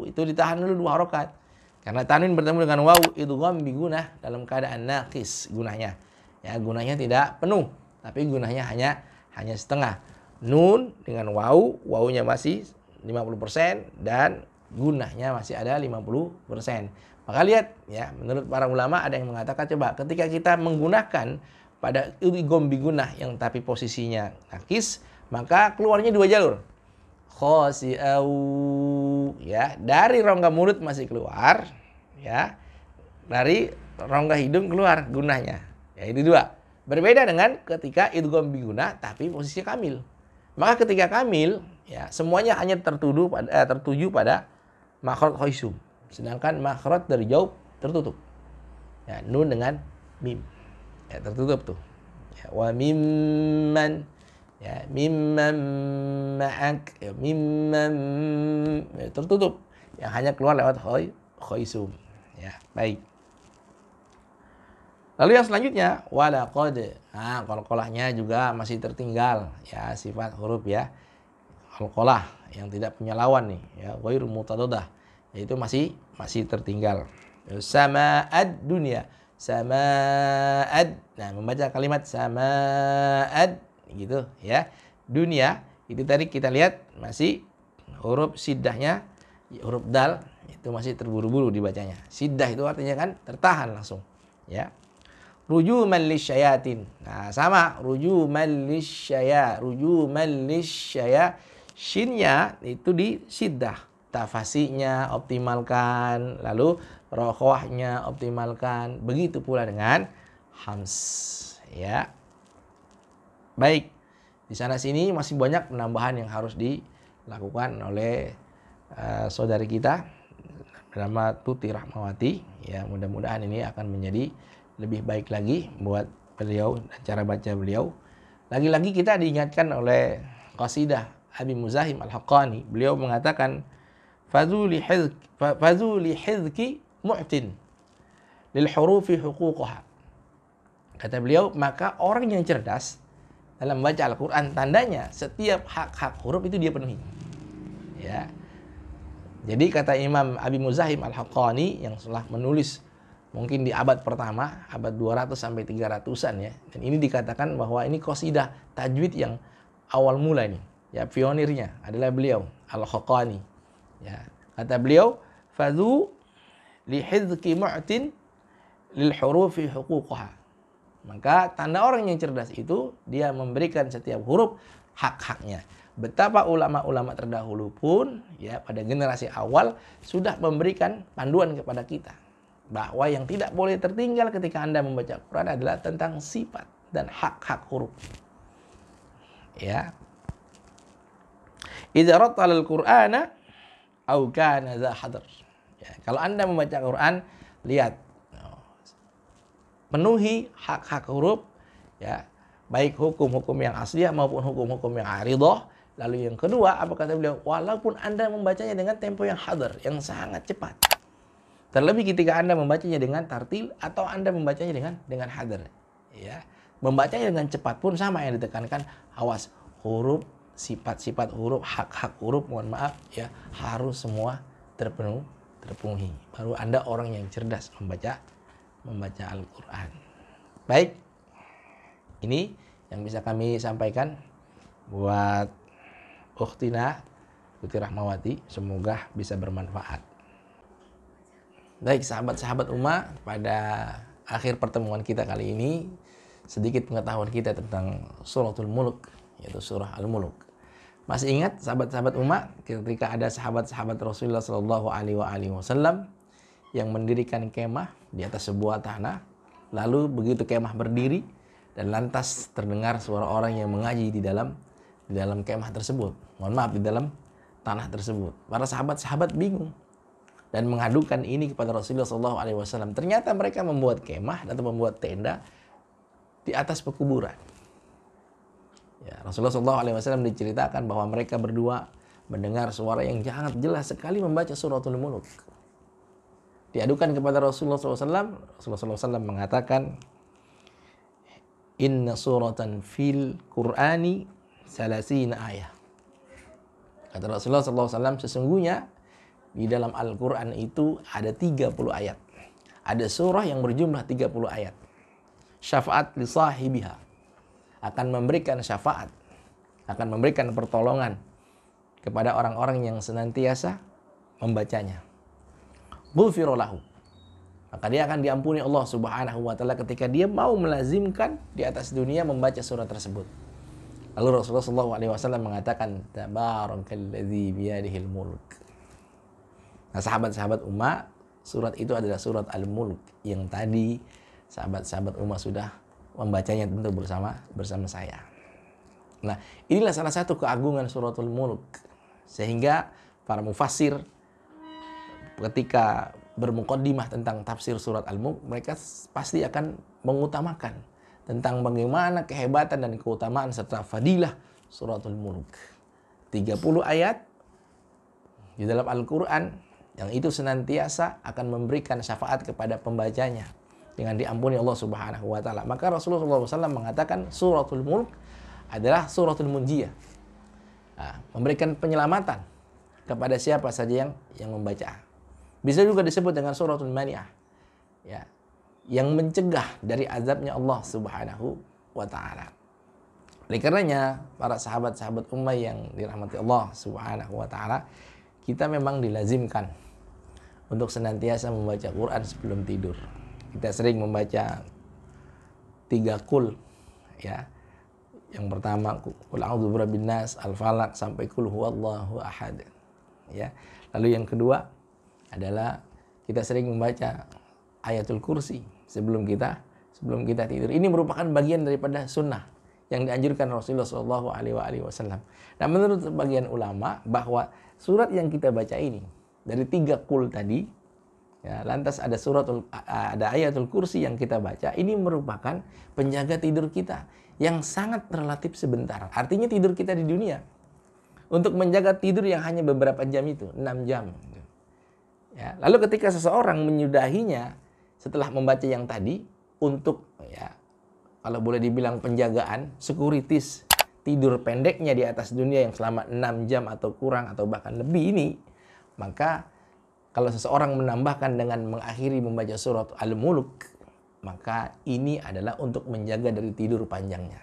itu ditahan dulu 2 harokat. Karena tanwin bertemu dengan waw, idgham bi gunah dalam keadaan naqis gunahnya. Ya, gunahnya tidak penuh, tapi gunahnya hanya setengah. Nun dengan waw, wawnya masih 50% dan gunahnya masih ada 50%. Maka lihat, ya, menurut para ulama ada yang mengatakan, coba ketika kita menggunakan pada idgham bi gunah yang tapi posisinya naqis, maka keluarnya 2 jalur. Khasi'au, ya, dari rongga mulut masih keluar, ya, dari rongga hidung keluar gunahnya, ya, itu 2. Berbeda dengan ketika idgham bi gunah tapi posisinya kamil. Maka ketika kamil, ya, semuanya hanya tertuju pada makhraj khaisum, sedangkan makhraj dari jaub tertutup, ya, nun dengan mim, ya, tertutup tuh, ya, wa mimman, ya, mimman ma'ak, ya, mimman, ya, tertutup, yang hanya keluar lewat khaisum, ya. Baik. Lalu yang selanjutnya walaqad. Nah, qalqalahnya juga masih tertinggal, ya, sifat huruf, ya, qalqalah yang tidak punya lawan nih, ya, ghairu mutaddadah, yaitu masih tertinggal. Sama'ad dunya, sama'ad. Nah, membaca kalimat sama'ad gitu, ya. Dunia itu tadi kita lihat masih huruf siddahnya, huruf dal itu masih terburu-buru dibacanya. Siddah itu artinya kan tertahan langsung, ya. Rujuman lisyayatin. Nah, sama, rujuman lisyaya, shinnya itu di siddah, tafasinya optimalkan, lalu rokhwahnya optimalkan. Begitu pula dengan hams, ya. Baik, di sana sini masih banyak penambahan yang harus dilakukan oleh saudari kita bernama Tuti Rahmawati, ya. Mudah-mudahan ini akan menjadi lebih baik lagi buat beliau dan cara baca beliau. Lagi-lagi kita diingatkan oleh qasidah Abi Muzahim Al-Haqqani. Beliau mengatakan fadhu li hizki mu'tin lil hurufi huquqaha. Kata beliau, maka orang yang cerdas dalam membaca Al-Quran, tandanya setiap hak-hak huruf itu dia penuhi. Ya. Jadi kata Imam Abi Muzahim Al-Haqqani yang telah menulis mungkin di abad pertama, abad 200 sampai 300-an ya. Dan ini dikatakan bahwa ini qasidah tajwid yang awal mula ini. Ya, pionirnya adalah beliau Al-Haqqani. Ya. Kata beliau, fadhu li hizki mu'tin lil hurufi huquqaha. Maka tanda orang yang cerdas itu dia memberikan setiap huruf hak-haknya. Betapa ulama-ulama terdahulu pun ya pada generasi awal sudah memberikan panduan kepada kita bahwa yang tidak boleh tertinggal ketika Anda membaca Quran adalah tentang sifat dan hak-hak huruf. Ya. Idza rattalal Qur'ana au kana dza hadar. Ya, kalau Anda membaca Quran, lihat penuhi hak-hak huruf ya, baik hukum-hukum yang asliah maupun hukum-hukum yang aridah. Lalu yang kedua, apa kata beliau? Walaupun Anda membacanya dengan tempo yang hadar, yang sangat cepat. Terlebih ketika Anda membacanya dengan tartil atau Anda membacanya dengan hadar. Ya. Membacanya dengan cepat pun sama yang ditekankan. Awas, huruf, sifat-sifat huruf, hak-hak huruf, mohon maaf ya, harus semua terpenuhi. Baru Anda orang yang cerdas membaca Al-Quran. Baik, ini yang bisa kami sampaikan buat ukhtina Tuti Rahmawati, semoga bisa bermanfaat. Baik sahabat-sahabat Ummah, pada akhir pertemuan kita kali ini sedikit pengetahuan kita tentang suratul Mulk, yaitu surah Al-Mulk. Masih ingat sahabat-sahabat Ummah ketika ada sahabat-sahabat Rasulullah Shallallahu Alaihi Wasallam yang mendirikan kemah di atas sebuah tanah, lalu begitu kemah berdiri dan lantas terdengar suara orang yang mengaji di dalam kemah tersebut. Mohon maaf, di dalam tanah tersebut. Para sahabat-sahabat bingung dan mengadukan ini kepada Rasulullah SAW. Ternyata mereka membuat kemah atau membuat tenda di atas pekuburan. Ya, Rasulullah SAW diceritakan bahwa mereka berdua mendengar suara yang sangat jelas sekali membaca suratul Mulk. Diadukan kepada Rasulullah SAW. Rasulullah SAW mengatakan, Inna suratan fil Qur'ani salasina ayah. Kata Rasulullah SAW, sesungguhnya di dalam Al-Quran itu ada 30 ayat. Ada surah yang berjumlah 30 ayat. Syafaat li sahibiha. Akan memberikan syafaat. Akan memberikan pertolongan kepada orang-orang yang senantiasa membacanya. Ghufira lahu. Maka dia akan diampuni Allah Subhanahu wa taala ketika dia mau melazimkan di atas dunia membaca surah tersebut. Lalu Rasulullah SAW mengatakan, Tabarakalladzi biyadihil mulk. Nah, sahabat-sahabat Ummah, surat itu adalah surat Al-Mulk yang tadi sahabat-sahabat Ummah sudah membacanya tentu bersama saya. Nah, inilah salah satu keagungan suratul Mulk. Sehingga para mufassir ketika bermuqaddimah tentang tafsir surat Al-Mulk, mereka pasti akan mengutamakan tentang bagaimana kehebatan dan keutamaan serta fadilah suratul Mulk. 30 ayat di dalam Al-Quran yang itu senantiasa akan memberikan syafaat kepada pembacanya dengan diampuni Allah Subhanahu wa taala. Maka Rasulullah SAW mengatakan suratul Mulk adalah suratul munjiyah. Nah, memberikan penyelamatan kepada siapa saja yang membaca. Bisa juga disebut dengan suratul mani'ah. Ya, yang mencegah dari azabnya Allah Subhanahu wa taala. Oleh karenanya, para sahabat-sahabat Ummah yang dirahmati Allah Subhanahu wa taala, kita memang dilazimkan untuk senantiasa membaca Quran sebelum tidur. Kita sering membaca 3 qul ya. Yang pertama qul a'udzu birabbin nas, al-falaq sampai qul huwallahu ahad. Ya. Lalu yang kedua adalah kita sering membaca ayatul kursi sebelum kita tidur. Ini merupakan bagian daripada sunnah yang dianjurkan Rasulullah SAW. Nah, menurut sebagian ulama bahwa surat yang kita baca ini dari 3 qul tadi Ya, lantas ada ayatul kursi yang kita baca, ini merupakan penjaga tidur kita yang sangat relatif sebentar. Artinya tidur kita di dunia untuk menjaga tidur yang hanya beberapa jam itu, 6 jam. Ya, lalu ketika seseorang menyudahinya setelah membaca yang tadi untuk ya kalau boleh dibilang penjagaan, securities tidur pendeknya di atas dunia yang selama 6 jam atau kurang atau bahkan lebih ini, maka kalau seseorang menambahkan dengan mengakhiri membaca surat Al-Mulk, maka ini adalah untuk menjaga dari tidur panjangnya.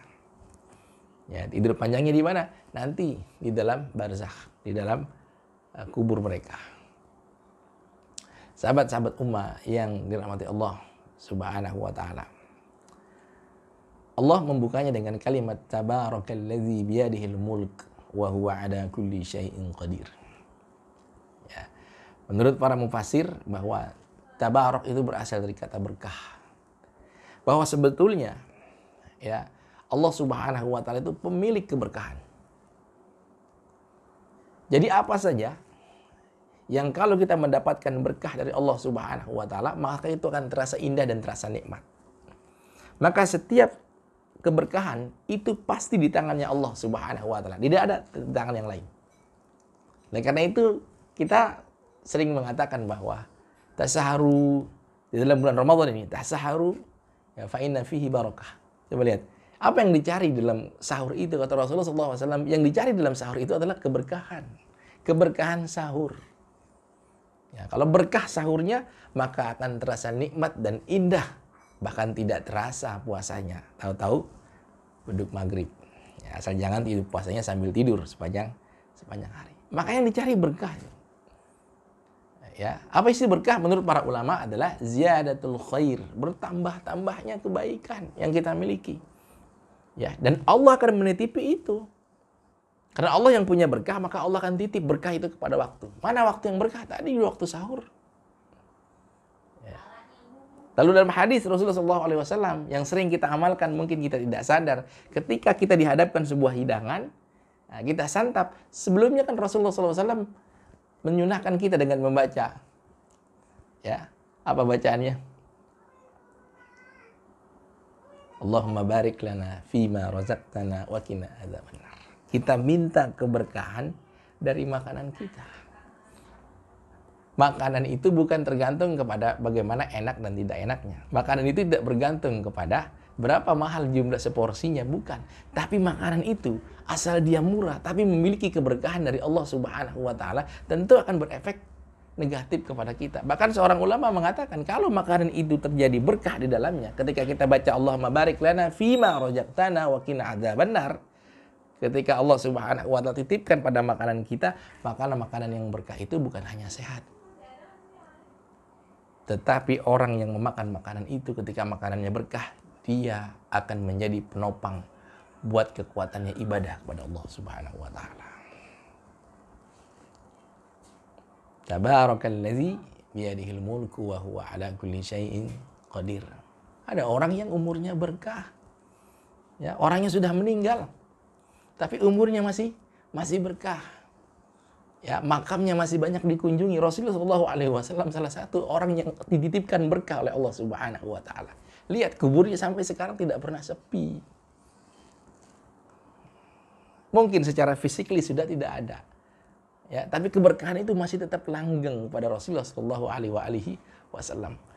Ya, tidur panjangnya di mana? Nanti di dalam barzakh, di dalam kubur mereka. Sahabat-sahabat ummah yang dirahmati Allah Subhanahu wa taala. Allah membukanya dengan kalimat tabarakalladzi biyadihil mulk wa huwa ala kulli syai'in qadir. Ya. Menurut para mufassir bahwa tabarak itu berasal dari kata berkah. Bahwa sebetulnya ya Allah Subhanahu wa taala itu pemilik keberkahan. Jadi apa saja yang kalau kita mendapatkan berkah dari Allah Subhanahu wa taala, maka itu akan terasa indah dan terasa nikmat. Maka setiap keberkahan itu pasti di tangannya Allah Subhanahu wa taala. Tidak ada di tangan yang lain. Oleh karena itu kita sering mengatakan bahwa tasaharu di dalam bulan Ramadan ini, tasaharu ya fa inna fihi barakah. Coba lihat, apa yang dicari dalam sahur itu kata Rasulullah SAW, yang dicari dalam sahur itu adalah keberkahan. Keberkahan sahur. Ya, kalau berkah sahurnya, maka akan terasa nikmat dan indah. Bahkan tidak terasa puasanya. Tahu-tahu beduk maghrib. Ya, asal jangan tidur puasanya sambil tidur sepanjang hari. Maka yang dicari berkah. Ya, apa isi berkah menurut para ulama adalah ziyadatul khair, bertambah-tambahnya kebaikan yang kita miliki. Ya, dan Allah akan menitipi itu. Karena Allah yang punya berkah, maka Allah akan titip berkah itu kepada waktu. Mana waktu yang berkah? Tadi di waktu sahur. Ya. Lalu dalam hadis Rasulullah SAW yang sering kita amalkan, mungkin kita tidak sadar, ketika kita dihadapkan sebuah hidangan, nah, kita santap. Sebelumnya kan Rasulullah SAW menyunahkan kita dengan membaca. Ya, apa bacaannya? Allahumma barik lana fima razaqtana wa qina adzabannar. Kita minta keberkahan dari makanan kita. Makanan itu bukan tergantung kepada bagaimana enak dan tidak enaknya. Makanan itu tidak bergantung kepada berapa mahal jumlah seporsinya, bukan. Tapi makanan itu asal dia murah tapi memiliki keberkahan dari Allah Subhanahu wa taala, tentu akan berefek negatif kepada kita. Bahkan seorang ulama mengatakan kalau makanan itu terjadi berkah di dalamnya, ketika kita baca Allahumma barik lana fima razaqtana wa qina adzabannar, ketika Allah Subhanahu wa taala titipkan pada makanan kita, maka makanan yang berkah itu bukan hanya sehat, tetapi orang yang memakan makanan itu ketika makanannya berkah, dia akan menjadi penopang buat kekuatannya ibadah kepada Allah Subhanahu wa taala. Tabarakalladzi biyadihil mulku wa huwa ala kulli syai'in qadir. Ada orang yang umurnya berkah. Ya, orangnya sudah meninggal, tapi umurnya masih berkah. Ya, makamnya masih banyak dikunjungi. Rasulullah SAW salah satu orang yang dititipkan berkah oleh Allah Subhanahu wa taala. Lihat, kuburnya sampai sekarang tidak pernah sepi. Mungkin secara fisikly sudah tidak ada. Ya, tapi keberkahan itu masih tetap langgeng pada Rasulullah SAW.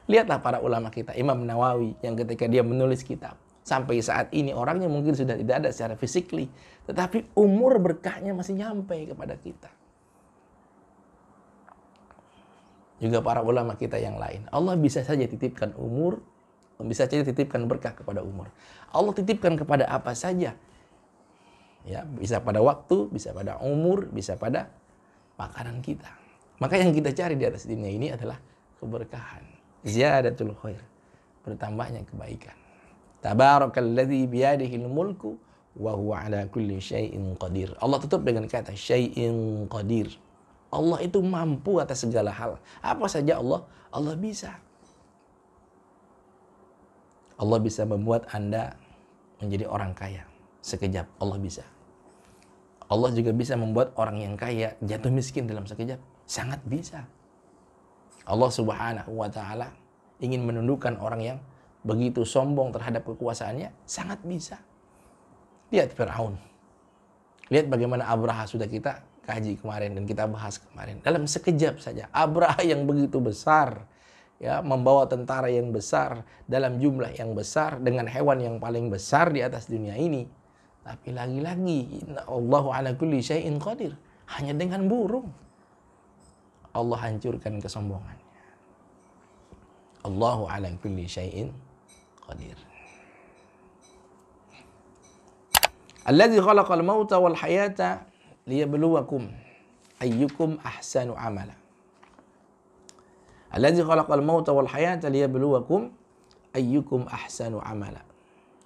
Lihatlah para ulama kita, Imam Nawawi yang ketika dia menulis kitab, sampai saat ini orangnya mungkin sudah tidak ada secara fisikly, tetapi umur berkahnya masih nyampe kepada kita. Juga para ulama kita yang lain, Allah bisa saja titipkan umur, bisa saja titipkan berkah kepada umur. Allah titipkan kepada apa saja. Ya, bisa pada waktu, bisa pada umur, bisa pada makanan kita. Maka yang kita cari di atas dunia ini adalah keberkahan. Ziyadatul khair, bertambahnya kebaikan. Tabarakalladzi biyadihil mulku wa huwa ala kulli syai'in qadir. Allah tutup dengan kata syai'in qadir. Allah itu mampu atas segala hal. Apa saja Allah bisa. Allah bisa membuat Anda menjadi orang kaya sekejap. Allah bisa. Allah juga bisa membuat orang yang kaya jatuh miskin dalam sekejap. Sangat bisa. Allah Subhanahu wa taala ingin menundukkan orang yang begitu sombong terhadap kekuasaannya, sangat bisa. Lihat Firaun. Lihat bagaimana Abraha, sudah kita kaji kemarin dan kita bahas kemarin. Dalam sekejap saja Abraha yang begitu besar, ya, membawa tentara yang besar dalam jumlah yang besar dengan hewan yang paling besar di atas dunia ini. Tapi lagi-lagi Allahu ala kulli syai'in qadir. Hanya dengan burung Allah hancurkan kesombongannya. Allahu ala kulli syai'in qadir. Alladzi khalaqal mauta wal hayata liyabluwakum ayyukum ahsanu amala. Alladzi khalaqal mauta wal hayata liyabluwakum ayyukum ahsanu amala.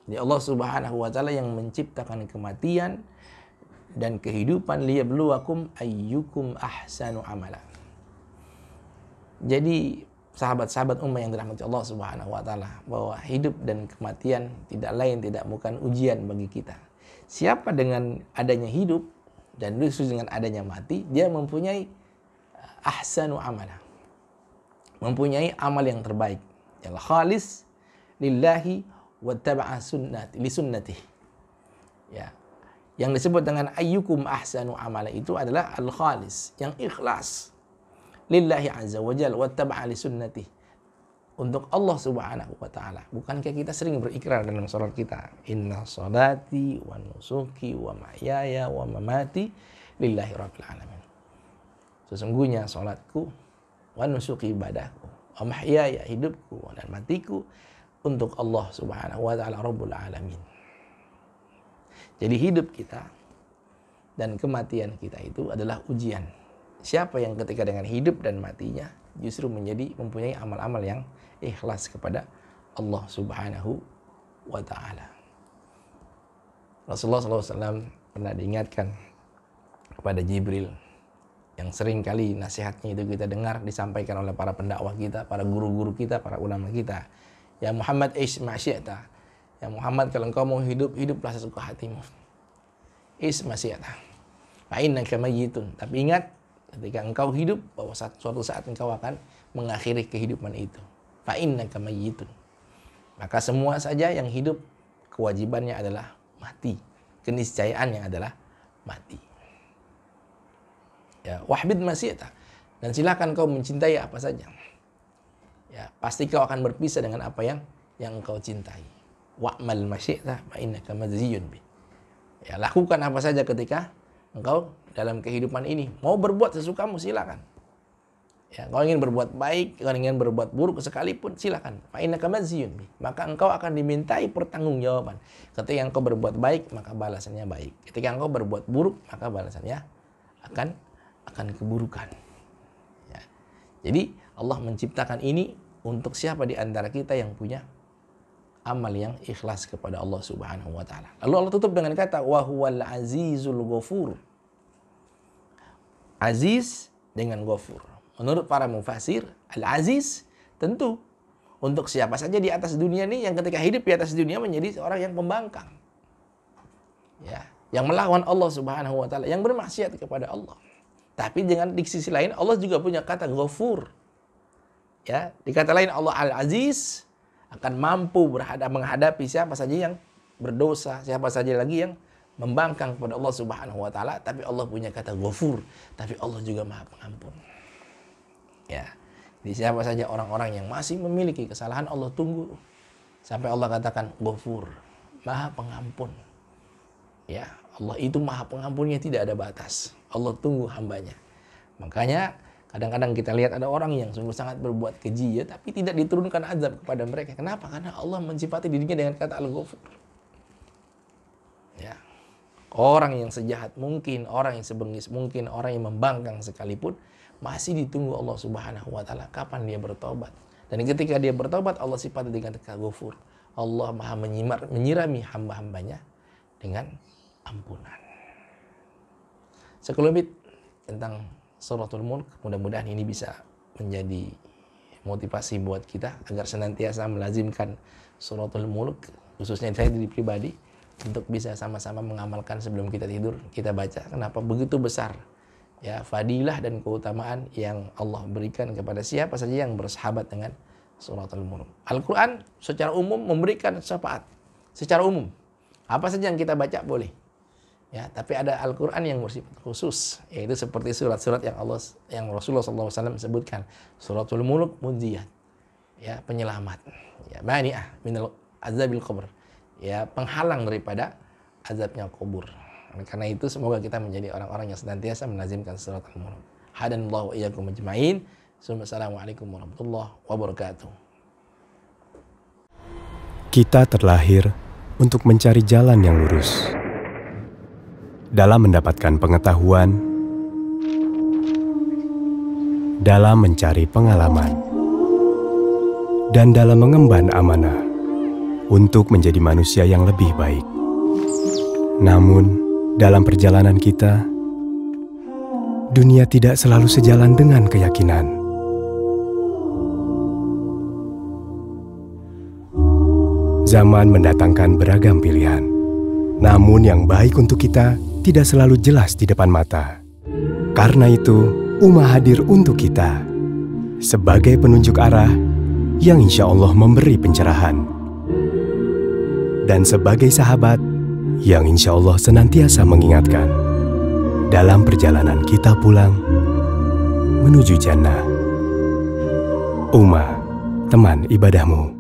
Jadi Allah Subhanahu wa taala yang menciptakan kematian dan kehidupan, liyabluwakum ayyukum ahsanu amala. Jadi sahabat-sahabat ummah yang dirahmati Allah Subhanahu wa taala, bahwa hidup dan kematian tidak lain tidak bukan ujian bagi kita. Siapa dengan adanya hidup dan khusus dengan adanya mati, dia mempunyai ahsanu amala. Mempunyai amal yang terbaik, yang khalis lillahi wattaba'a sunnati li sunnatihi. Ya. Yang disebut dengan ayyukum ahsanu amala itu adalah al-khalis, yang ikhlas lillahi azza wa jalla wattaba'a li sunnatihi, untuk Allah Subhanahu wa taala. Bukankah kita sering berikrar dalam salat kita, inna salati wa nusuki wa mahyaya wa mamati lillahi rabbil alamin. Sesungguhnya salatku, wa nusuki ibadahku, wa mahyaya hidupku dan matiku untuk Allah Subhanahu wa taala rabbul alamin. Jadi hidup kita dan kematian kita itu adalah ujian. Siapa yang ketika dengan hidup dan matinya justru mempunyai amal-amal yang ikhlas kepada Allah Subhanahu wa taala. Rasulullah SAW pernah diingatkan kepada Jibril, yang sering kali nasihatnya itu kita dengar disampaikan oleh para pendakwah kita, para guru-guru kita, para ulama kita. Ya Muhammad ish ma syi'ta. Ya Muhammad, kalau engkau mau hidup, hiduplah sesuka hatimu. Ish ma syi'ta. Fa innaka mayyitun. Tapi ingat, ketika engkau hidup, bahwa suatu saat engkau akan mengakhiri kehidupan itu. Fa innaka mayyitun. Maka semua saja yang hidup, kewajibannya adalah mati. Keniscayaannya adalah mati. Ya, wahbid ma syi'ta. Dan silakan kau mencintai apa saja. Ya, pasti kau akan berpisah dengan apa yang engkau cintai. Wa'mal ma syi'ta fa innaka majziyun bi. Ya, lakukan apa saja ketika engkau dalam kehidupan ini. Mau berbuat sesukamu, silakan. Ya, kau ingin berbuat baik, kau ingin berbuat buruk sekalipun, silakan. Fa innaka majziyun bi. Maka engkau akan dimintai pertanggungjawaban. Ketika engkau berbuat baik, maka balasannya baik. Ketika engkau berbuat buruk, maka balasannya akan keburukan. Ya. Jadi Allah menciptakan ini untuk siapa di antara kita yang punya amal yang ikhlas kepada Allah Subhanahu wa taala. Lalu Allah tutup dengan kata wa huwal azizul ghafur. Aziz dengan ghafur. Menurut para mufassir, al-aziz tentu untuk siapa saja di atas dunia ini yang ketika hidup di atas dunia menjadi orang yang pembangkang. Ya, yang melawan Allah Subhanahu wa taala, yang bermaksiat kepada Allah. Tapi di sisi lain Allah juga punya kata ghafur. Ya, di kata lain Allah al-aziz akan mampu menghadapi siapa saja yang berdosa, siapa saja lagi yang membangkang kepada Allah Subhanahu wa taala, tapi Allah punya kata ghafur, tapi Allah juga Maha Pengampun. Ya. Jadi siapa saja orang-orang yang masih memiliki kesalahan, Allah tunggu sampai Allah katakan ghafur, Maha Pengampun. Ya, Allah itu Maha Pengampunnya, tidak ada batas. Allah tunggu hambanya. Makanya kadang-kadang kita lihat ada orang yang sungguh sangat berbuat keji, ya, tapi tidak diturunkan azab kepada mereka. Kenapa? Karena Allah mensifati dirinya dengan kata Al-Ghafur. Ya. Orang yang sejahat mungkin, orang yang sebengis mungkin, orang yang membangkang sekalipun, masih ditunggu Allah Subhanahu wa taala kapan dia bertobat. Dan ketika dia bertobat, Allah sifati dengan kata Ghafur. Allah Maha menyirami hamba-hambanya dengan ampunan. Sekelumit tentang Suratul Mulk, mudah-mudahan ini bisa menjadi motivasi buat kita agar senantiasa melazimkan Suratul Mulk, khususnya saya diri pribadi, untuk bisa sama-sama mengamalkan sebelum kita tidur. Kita baca, kenapa begitu besar ya, fadilah dan keutamaan yang Allah berikan kepada siapa saja yang bersahabat dengan surat Al-Mulk. Al-Quran secara umum memberikan syafaat secara umum. Apa saja yang kita baca boleh. Ya, tapi ada Al-Quran yang bersifat khusus, yaitu seperti surat-surat yang Rasulullah SAW sebutkan. Suratul Mulk munziyat, ya, penyelamat, ya, mani'ah minal azabil qabr, ya, penghalang daripada azabnya kubur. Karena itu semoga kita menjadi orang-orang yang senantiasa melazimkan surat Al-Mulk. Hadanallahu wa iyyakum ajma'in. Assalamualaikum warahmatullahi wabarakatuh. Kita terlahir untuk mencari jalan yang lurus. Dalam mendapatkan pengetahuan, dalam mencari pengalaman, dan dalam mengemban amanah untuk menjadi manusia yang lebih baik. Namun, dalam perjalanan kita, dunia tidak selalu sejalan dengan keyakinan. Zaman mendatangkan beragam pilihan, namun yang baik untuk kita tidak selalu jelas di depan mata. Karena itu, Ummah hadir untuk kita sebagai penunjuk arah yang insya Allah memberi pencerahan, dan sebagai sahabat yang insya Allah senantiasa mengingatkan dalam perjalanan kita pulang menuju jannah. Ummah, teman ibadahmu.